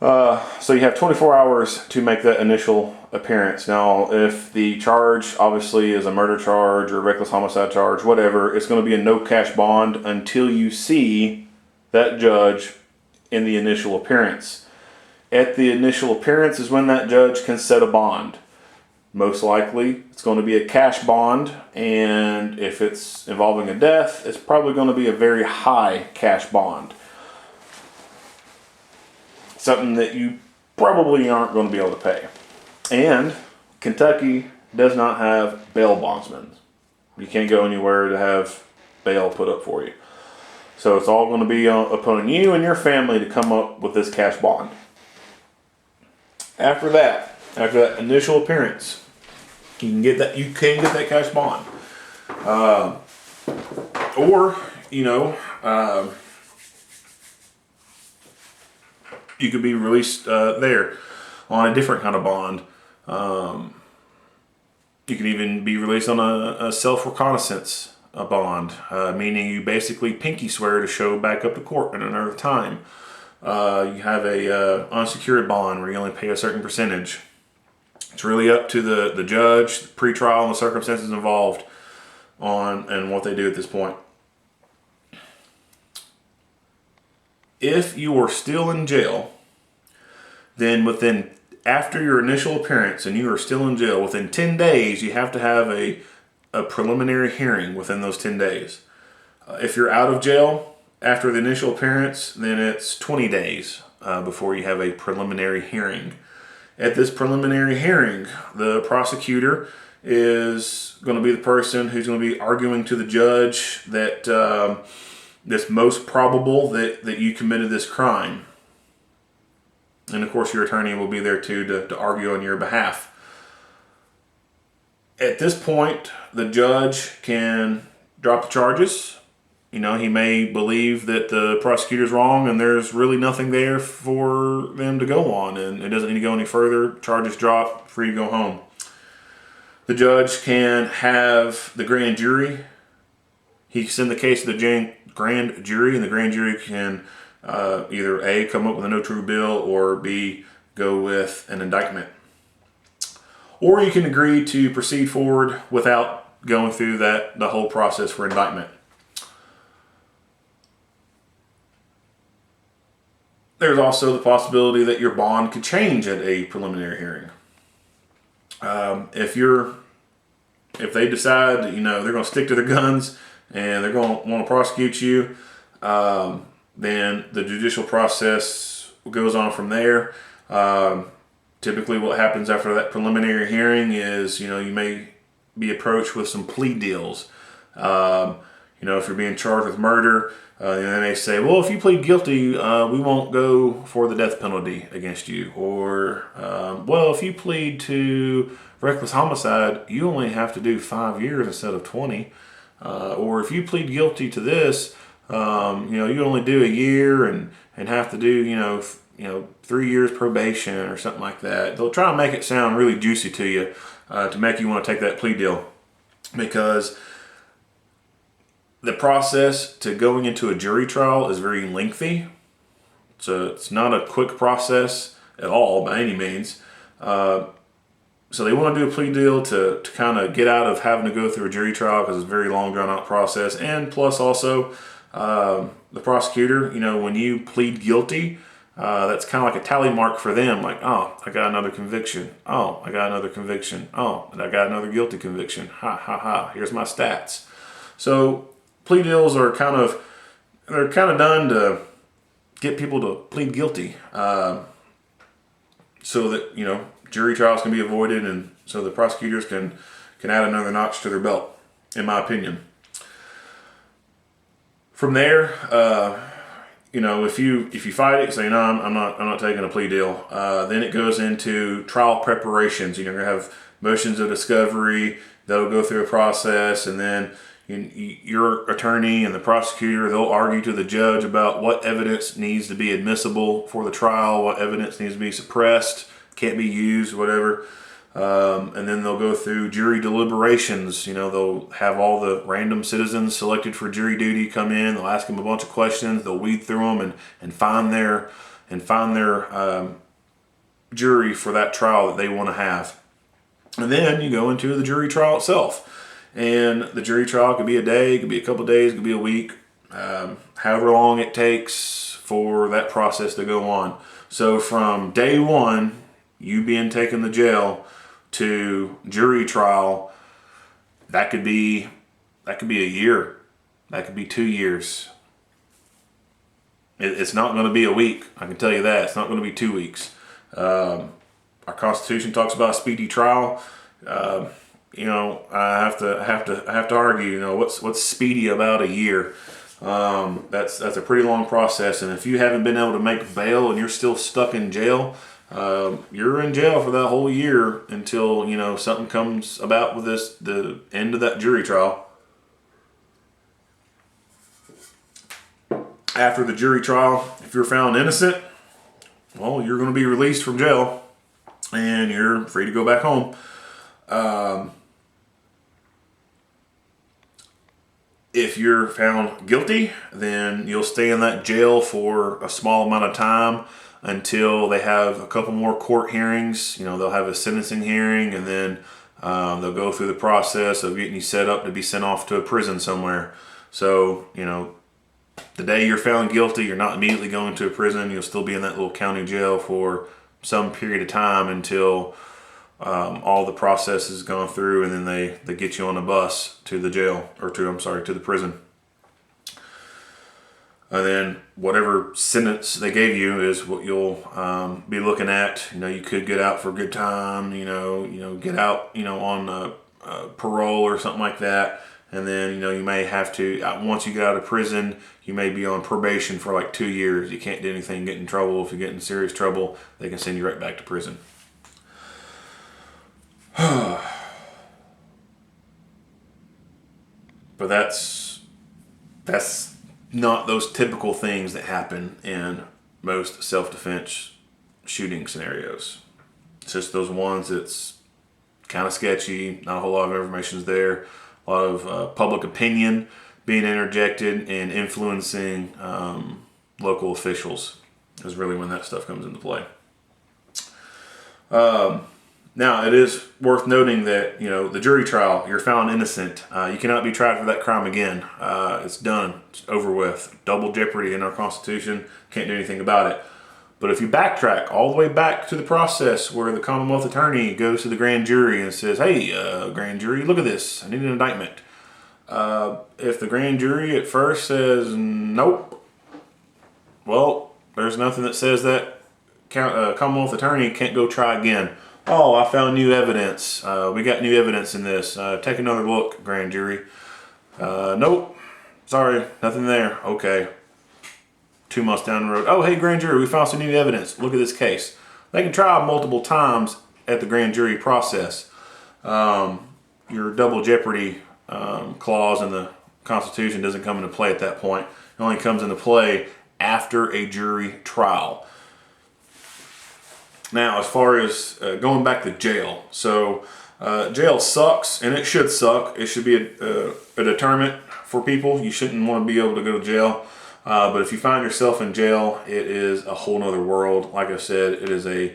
So you have 24 hours to make that initial appearance. Now, if the charge obviously is a murder charge or reckless homicide charge, whatever, it's going to be a no cash bond until you see that judge in the initial appearance. At the initial appearance is when that judge can set a bond. Most likely, it's going to be a cash bond, and if it's involving a death, it's probably going to be a very high cash bond. Something that you probably aren't going to be able to pay. And Kentucky does not have bail bondsmen. You can't go anywhere to have bail put up for you. So it's all going to be upon you and your family to come up with this cash bond. After that initial appearance, you can get that cash bond. You could be released there on a different kind of bond. You can even be released on a self-reconnaissance bond, meaning you basically pinky swear to show back up to court at another time. You have a unsecured bond where you only pay a certain percentage. It's really up to the judge, the pretrial, and the circumstances involved and what they do at this point. If you are still in jail, then after your initial appearance and you are still in jail, within 10 days, you have to have a preliminary hearing within those 10 days. If you're out of jail after the initial appearance, then it's 20 days before you have a preliminary hearing. At this preliminary hearing, the prosecutor is going to be the person who's going to be arguing to the judge that it's most probable that you committed this crime. And of course your attorney will be there too to argue on your behalf. At this point, the judge can drop the charges. He may believe that the prosecutor's wrong and there's really nothing there for them to go on and it doesn't need to go any further. Charges drop, free to go home. The judge can have the grand jury. He can send the case to the grand jury, and the grand jury can either A, come up with a no true bill, or B, go with an indictment. Or you can agree to proceed forward without going through the whole process for indictment. there's also the possibility that your bond could change at a preliminary hearing. If they decide that, they're going to stick to their guns and they're going to want to prosecute you, then the judicial process goes on from there. Typically what happens after that preliminary hearing is, you may be approached with some plea deals. If you're being charged with murder, they may say, well, if you plead guilty, we won't go for the death penalty against you. Or, well, if you plead to reckless homicide, you only have to do 5 years instead of 20. Or if you plead guilty to this, you only do a year and have to do, 3 years probation or something like that. They'll try and make it sound really juicy to you to make you want to take that plea deal, because the process to going into a jury trial is very lengthy. So it's not a quick process at all by any means. So they want to do a plea deal to kind of get out of having to go through a jury trial, because it's a very long drawn out process. And plus also the prosecutor, when you plead guilty, that's kind of like a tally mark for them. Like, oh, I got another conviction. Oh, I got another conviction. Oh, and I got another guilty conviction. Ha, ha, ha. Here's my stats. So plea deals are kind of done to get people to plead guilty, so that, jury trials can be avoided, and so the prosecutors can add another notch to their belt, in my opinion. From there, if you fight it, say no, I'm not taking a plea deal. Then it goes into trial preparations. You're gonna have motions of discovery that'll go through a process, and then your attorney and the prosecutor, they'll argue to the judge about what evidence needs to be admissible for the trial, what evidence needs to be suppressed, can't be used, whatever. And then they'll go through jury deliberations. They'll have all the random citizens selected for jury duty come in. They'll ask them a bunch of questions. They'll weed through them and find their jury for that trial that they want to have. And then you go into the jury trial itself. And the jury trial could be a day, it could be a couple of days, it could be a week, however long it takes for that process to go on. So from day one, you being taken to jail, to jury trial, that could be a year, that could be 2 years. It's not going to be a week, I can tell you that. It's not going to be 2 weeks. Our Constitution talks about a speedy trial. I have to argue. What's speedy about a year? That's a pretty long process, and if you haven't been able to make bail and you're still stuck in jail, you're in jail for that whole year until something comes about with the end of that jury trial. After the jury trial, if you're found innocent, well, you're going to be released from jail and you're free to go back home. If you're found guilty, then you'll stay in that jail for a small amount of time until they have a couple more court hearings. They'll have a sentencing hearing, and then they'll go through the process of getting you set up to be sent off to a prison somewhere. So, the day you're found guilty, you're not immediately going to a prison. You'll still be in that little county jail for some period of time until all the process has gone through, and then they get you on a bus to the jail, or to the prison. And then whatever sentence they gave you is what you'll be looking at. You could get out for good time, get out, on parole or something like that. And then, you may have to, once you get out of prison, you may be on probation for like 2 years. You can't do anything, get in trouble. If you get in serious trouble, they can send you right back to prison. But that's not those typical things that happen in most self-defense shooting scenarios. It's just those ones that's kind of sketchy, not a whole lot of information's there, a lot of public opinion being interjected and influencing local officials is really when that stuff comes into play. Now, it is worth noting that, the jury trial, you're found innocent. You cannot be tried for that crime again. It's done. It's over with. Double jeopardy in our Constitution. Can't do anything about it. But if you backtrack all the way back to the process where the Commonwealth Attorney goes to the grand jury and says, hey, grand jury, look at this, I need an indictment. If the grand jury at first says nope, well, there's nothing that says that Commonwealth Attorney can't go try again. Oh, I found new evidence. We got new evidence in this. Take another look, grand jury. Nope. Sorry, nothing there. Okay. 2 months down the road. Oh, hey, grand jury, we found some new evidence. Look at this case. They can try multiple times at the grand jury process. Your double jeopardy clause in the Constitution doesn't come into play at that point. It only comes into play after a jury trial. Now, as far as going back to jail, so jail sucks, and it should suck. It should be a deterrent for people. You shouldn't want to be able to go to jail. But if you find yourself in jail, it is a whole nother world. Like I said, it is a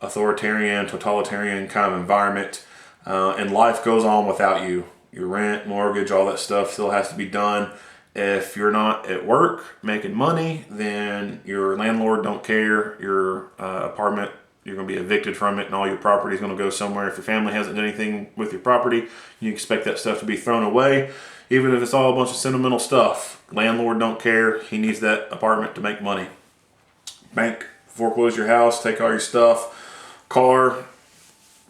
authoritarian, totalitarian kind of environment, and life goes on without you. Your rent, mortgage, all that stuff still has to be done. If you're not at work making money, then your landlord don't care. Your apartment, you're going to be evicted from it, and all your property is going to go somewhere. If your family hasn't done anything with your property, you expect that stuff to be thrown away. Even if it's all a bunch of sentimental stuff, landlord don't care. He needs that apartment to make money. Bank, foreclose your house, take all your stuff. Car,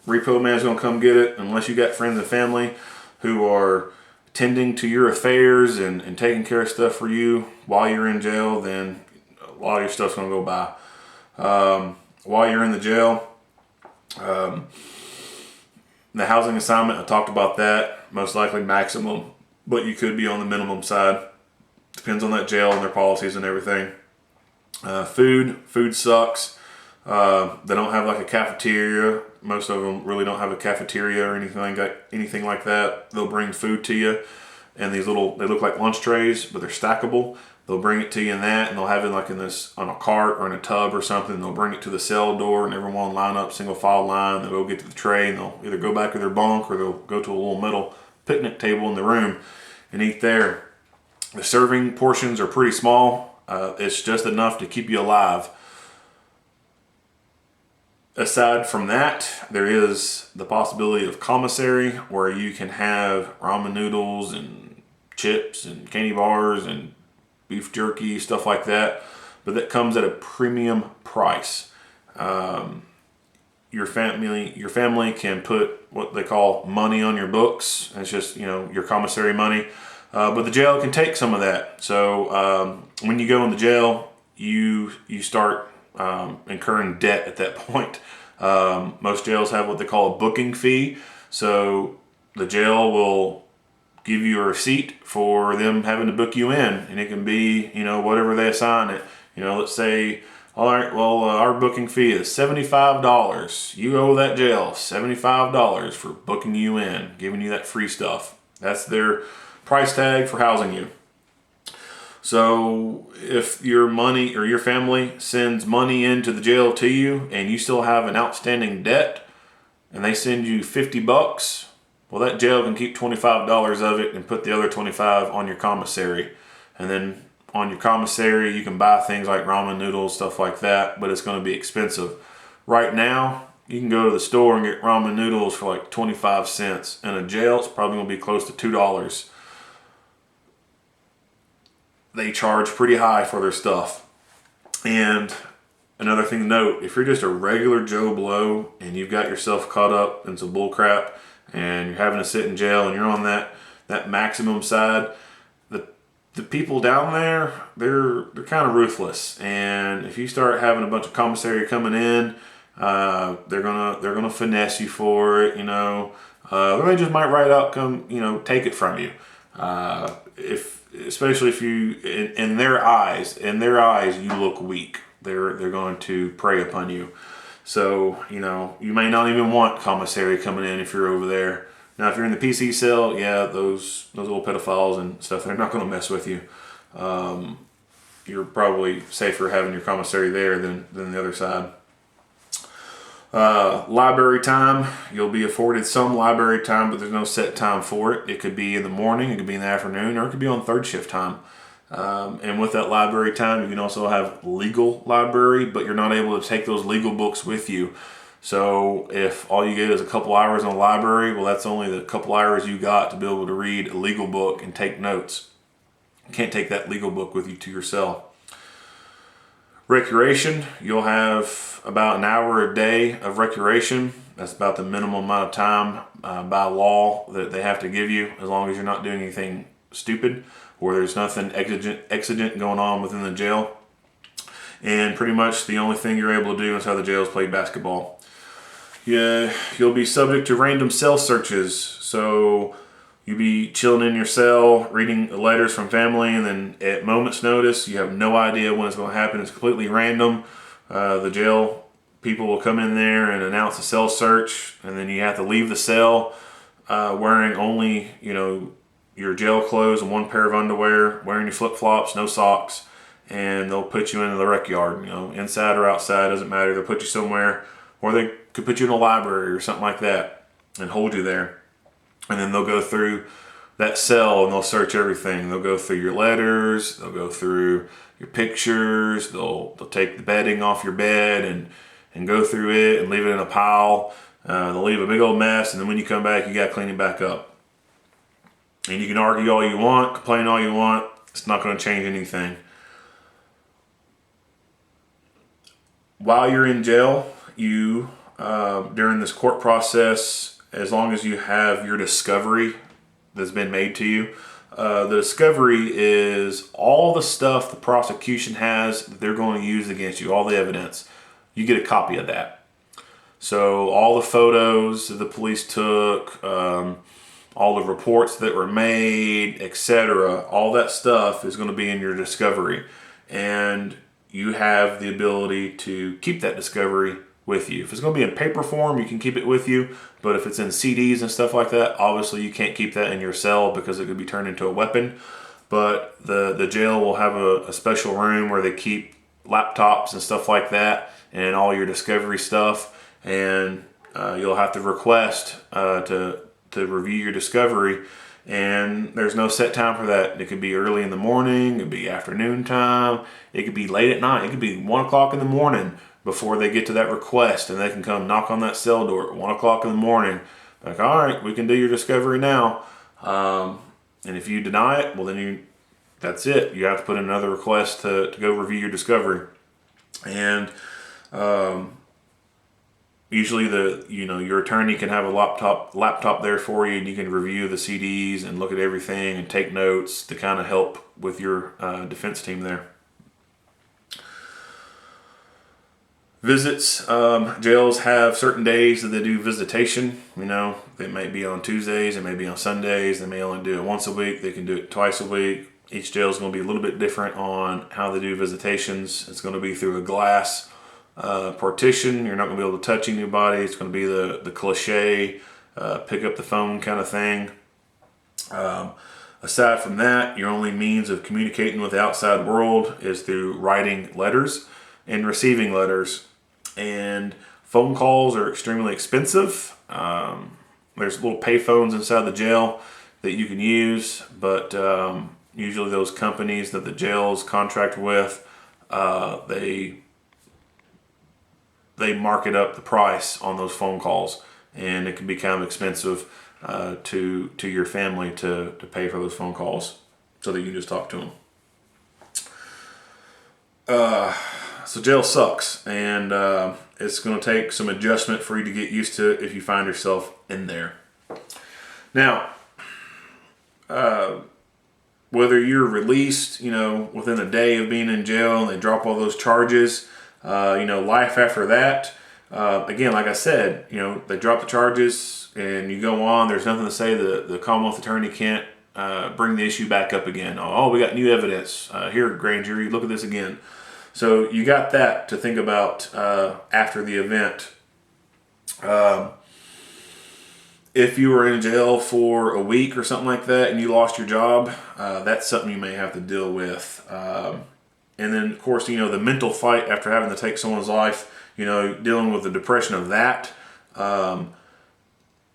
repo man's gonna come get it. Unless you got friends and family who are tending to your affairs and taking care of stuff for you while you're in jail, then a lot of your stuff's gonna go by. While you're in the jail, the housing assignment, I talked about that. Most likely maximum, but you could be on the minimum side. Depends on that jail and their policies and everything. Food sucks. They don't have like a cafeteria. Most of them really don't have a cafeteria or anything like that. They'll bring food to you, and they look like lunch trays, but they're stackable. They'll bring it to you in that, and they'll have it like on a cart or in a tub or something. They'll bring it to the cell door, and everyone will line up, single file line. They'll go get to the tray, and they'll either go back to their bunk or they'll go to a little metal picnic table in the room and eat there. The serving portions are pretty small. It's just enough to keep you alive. Aside from that, there is the possibility of commissary, where you can have ramen noodles and chips and candy bars and beef jerky, stuff like that, but that comes at a premium price. Your family can put what they call money on your books. It's just, your commissary money. But the jail can take some of that. So when you go into jail, you start incurring debt at that point. Most jails have what they call a booking fee. So the jail will give you a receipt for them having to book you in, and it can be, whatever they assign it. Let's say, all right, well, our booking fee is $75. You owe that jail $75 for booking you in, giving you that free stuff. That's their price tag for housing you. So if your money or your family sends money into the jail to you and you still have an outstanding debt and they send you $50, well, that jail can keep $25 of it and put the other $25 on your commissary. And then on your commissary, you can buy things like ramen noodles, stuff like that, but it's going to be expensive. Right now, you can go to the store and get ramen noodles for like 25 cents. In a jail, it's probably going to be close to $2. They charge pretty high for their stuff. And another thing to note, if you're just a regular Joe Blow and you've got yourself caught up in some bull crap and you're having to sit in jail and you're on that maximum side, the people down there, they're kind of ruthless. And if you start having a bunch of commissary coming in, they're gonna finesse you for it, they just might right out come, take it from you. Especially if you, in their eyes, you look weak. They're going to prey upon you. So, you may not even want commissary coming in if you're over there. Now, if you're in the PC cell, yeah, those little pedophiles and stuff, they're not going to mess with you. You're probably safer having your commissary there than the other side. Library time, you'll be afforded some library time, but there's no set time for it. It could be in the morning, it could be in the afternoon, or it could be on third shift time. And with that library time, you can also have legal library, but you're not able to take those legal books with you. So if all you get is a couple hours in the library, well, that's only the couple hours you got to be able to read a legal book and take notes. You can't take that legal book with you to your cell. Recreation, you'll have about an hour a day of recreation. That's about the minimum amount of time by law that they have to give you, as long as you're not doing anything stupid or there's nothing exigent going on within the jail. And pretty much the only thing you're able to do inside the jail is play basketball. Yeah, you'll be subject to random cell searches. So you'll be chilling in your cell, reading letters from family, and then at moment's notice, you have no idea when it's going to happen. It's completely random. The jail people will come in there and announce a cell search, and then you have to leave the cell wearing only, your jail clothes and one pair of underwear, wearing your flip-flops, no socks, and they'll put you into the rec yard, inside or outside, doesn't matter. They'll put you somewhere, or they could put you in a library or something like that and hold you there. And then they'll go through that cell and they'll search everything. They'll go through your letters, they'll go through your pictures, they'll take the bedding off your bed and go through it and leave it in a pile. They'll leave a big old mess, and then when you come back, you got to clean it back up. And you can argue all you want, complain all you want. It's not going to change anything. While you're in jail, you during this court process, as long as you have your discovery that's been made to you, the discovery is all the stuff the prosecution has that they're going to use against you, all the evidence. You get a copy of that. So all the photos that the police took, all the reports that were made, etc., all that stuff is going to be in your discovery. And you have the ability to keep that discovery with you. If it's going to be in paper form, you can keep it with you. But if it's in CDs and stuff like that, obviously you can't keep that in your cell because it could be turned into a weapon. But the jail will have a special room where they keep laptops and stuff like that and all your discovery stuff. And you'll have to request to review your discovery. And there's no set time for that. It could be early in the morning, it could be afternoon time, it could be late at night, it could be 1 o'clock in the morning before they get to that request, and they can come knock on that cell door at 1 o'clock in the morning. Like, all right, we can do your discovery now. And if you deny it, well then that's it. You have to put in another request to go review your discovery. And usually your attorney can have a laptop there for you, and you can review the CDs and look at everything and take notes to kind of help with your defense team there. Visits, jails have certain days that they do visitation. They might be on Tuesdays, it may be on Sundays, they may only do it once a week, they can do it twice a week. Each jail is going to be a little bit different on how they do visitations. It's going to be through a glass partition. You're not going to be able to touch anybody. It's going to be the cliche pick up the phone kind of thing. Aside from that, your only means of communicating with the outside world is through writing letters and receiving letters. And phone calls are extremely expensive. There's little pay phones inside the jail that you can use, but usually those companies that the jails contract with, they market up the price on those phone calls, and it can be kind of expensive to your family to pay for those phone calls so that you can just talk to them. So jail sucks, and it's going to take some adjustment for you to get used to it if you find yourself in there. Now, whether you're released, within a day of being in jail and they drop all those charges, life after that, again, like I said, they drop the charges and you go on. There's nothing to say the Commonwealth Attorney can't bring the issue back up again. Oh, we got new evidence. Here, grand jury, look at this again. So you got that to think about after the event. If you were in jail for a week or something like that and you lost your job, that's something you may have to deal with. And then, of course, the mental fight after having to take someone's life, dealing with the depression of that.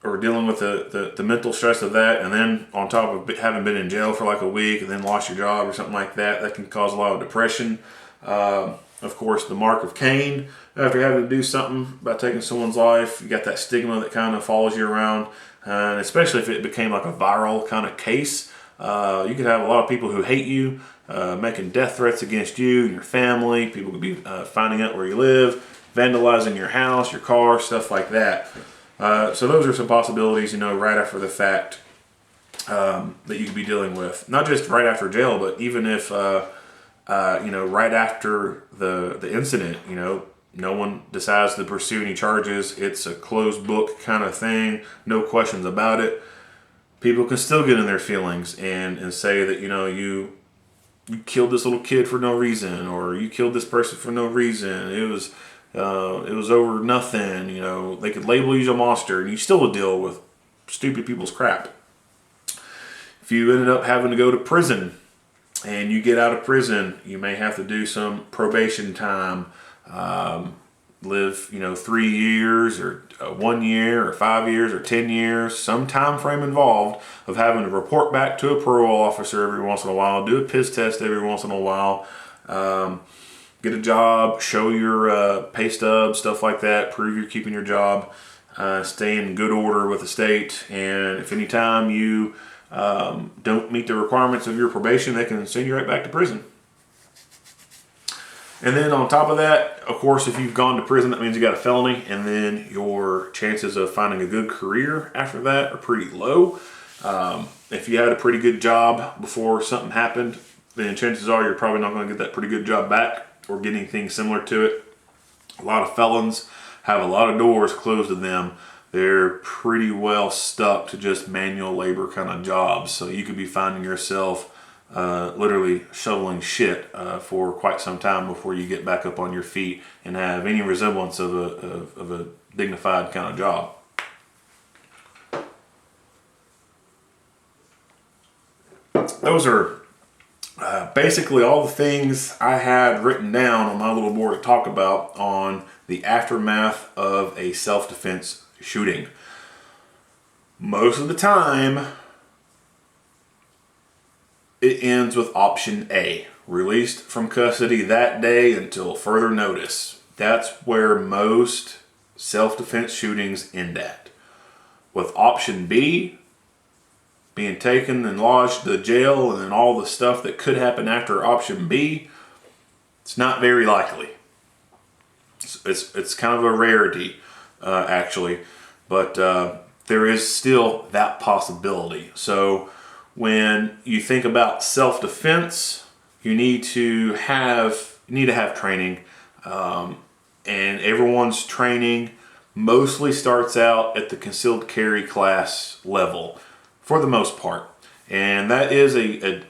or dealing with the mental stress of that, and then on top of having been in jail for like a week and then lost your job or something like that, that can cause a lot of depression. Of course, the mark of Cain, after having to do something about taking someone's life, you got that stigma that kind of follows you around. And especially if it became like a viral kind of case, you could have a lot of people who hate you, making death threats against you and your family. People could be finding out where you live, vandalizing your house, your car, stuff like that. So those are some possibilities, right after the fact that you could be dealing with. Not just right after jail, but even if, right after the incident, no one decides to pursue any charges. It's a closed book kind of thing, no questions about it. People can still get in their feelings and say that, you killed this little kid for no reason, or you killed this person for no reason. It was over nothing. They could label you as a monster, and you still would deal with stupid people's crap. If you ended up having to go to prison and you get out of prison, you may have to do some probation time, live 3 years or 1 year or 5 years or 10 years, some time frame involved of having to report back to a parole officer every once in a while, do a piss test every once in a while, get a job, show your pay stub, stuff like that, prove you're keeping your job, stay in good order with the state, and if any time you don't meet the requirements of your probation, they can send you right back to prison. And then on top of that, of course, if you've gone to prison, that means you got a felony, and then your chances of finding a good career after that are pretty low. If you had a pretty good job before something happened, then chances are you're probably not going to get that pretty good job back or get anything similar to it. A lot of felons have a lot of doors closed to them. They're pretty well stuck to just manual labor kind of jobs. So you could be finding yourself literally shoveling shit for quite some time before you get back up on your feet and have any resemblance of a dignified kind of job. Those are basically all the things I had written down on my little board to talk about on the aftermath of a self-defense shooting. Most of the time, it ends with option A, released from custody that day until further notice. That's where most self-defense shootings end at. With option B, being taken and lodged to jail and then all the stuff that could happen after option B, it's not very likely. It's kind of a rarity, actually, but there is still that possibility. So when you think about self-defense, you need to have training, and everyone's training mostly starts out at the concealed carry class level for the most part, and that is a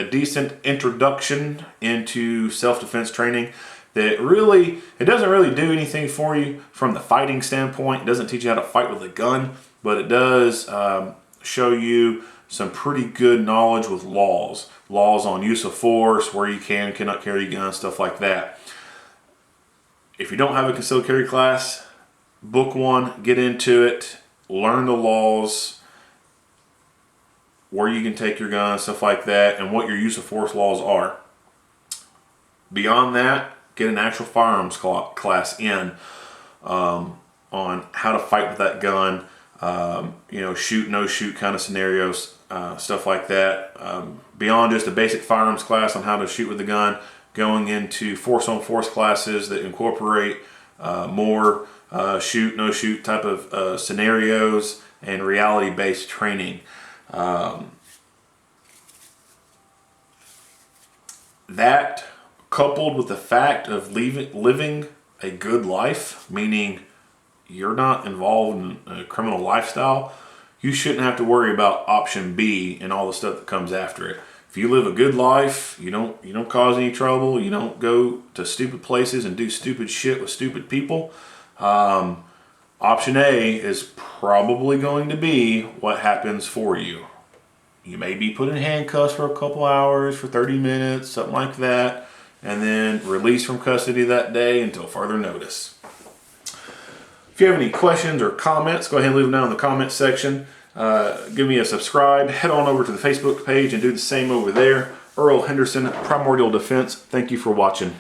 decent introduction into self-defense training. That really, it doesn't really do anything for you from the fighting standpoint. It doesn't teach you how to fight with a gun, but it does show you some pretty good knowledge with laws on use of force, where you cannot carry a gun, stuff like that. If you don't have a concealed carry class, book one, get into it, learn the laws, where you can take your gun, stuff like that, and what your use of force laws are. Beyond that, get an actual firearms class in on how to fight with that gun, shoot, no shoot kind of scenarios, stuff like that. Beyond just a basic firearms class on how to shoot with the gun, going into force on force classes that incorporate more shoot, no shoot type of scenarios and reality based training. That coupled with the fact of living a good life, meaning you're not involved in a criminal lifestyle, you shouldn't have to worry about option B and all the stuff that comes after it. If you live a good life, you don't cause any trouble, you don't go to stupid places and do stupid shit with stupid people, option A is probably going to be what happens for you. You may be put in handcuffs for a couple hours, for 30 minutes, something like that, and then released from custody that day until further notice. If If you have any questions or comments, go ahead and leave them down in the comment section. Give me a subscribe. Head on over to the Facebook page and do the same over there. Earl Henderson, Primordial Defense. Thank you for watching.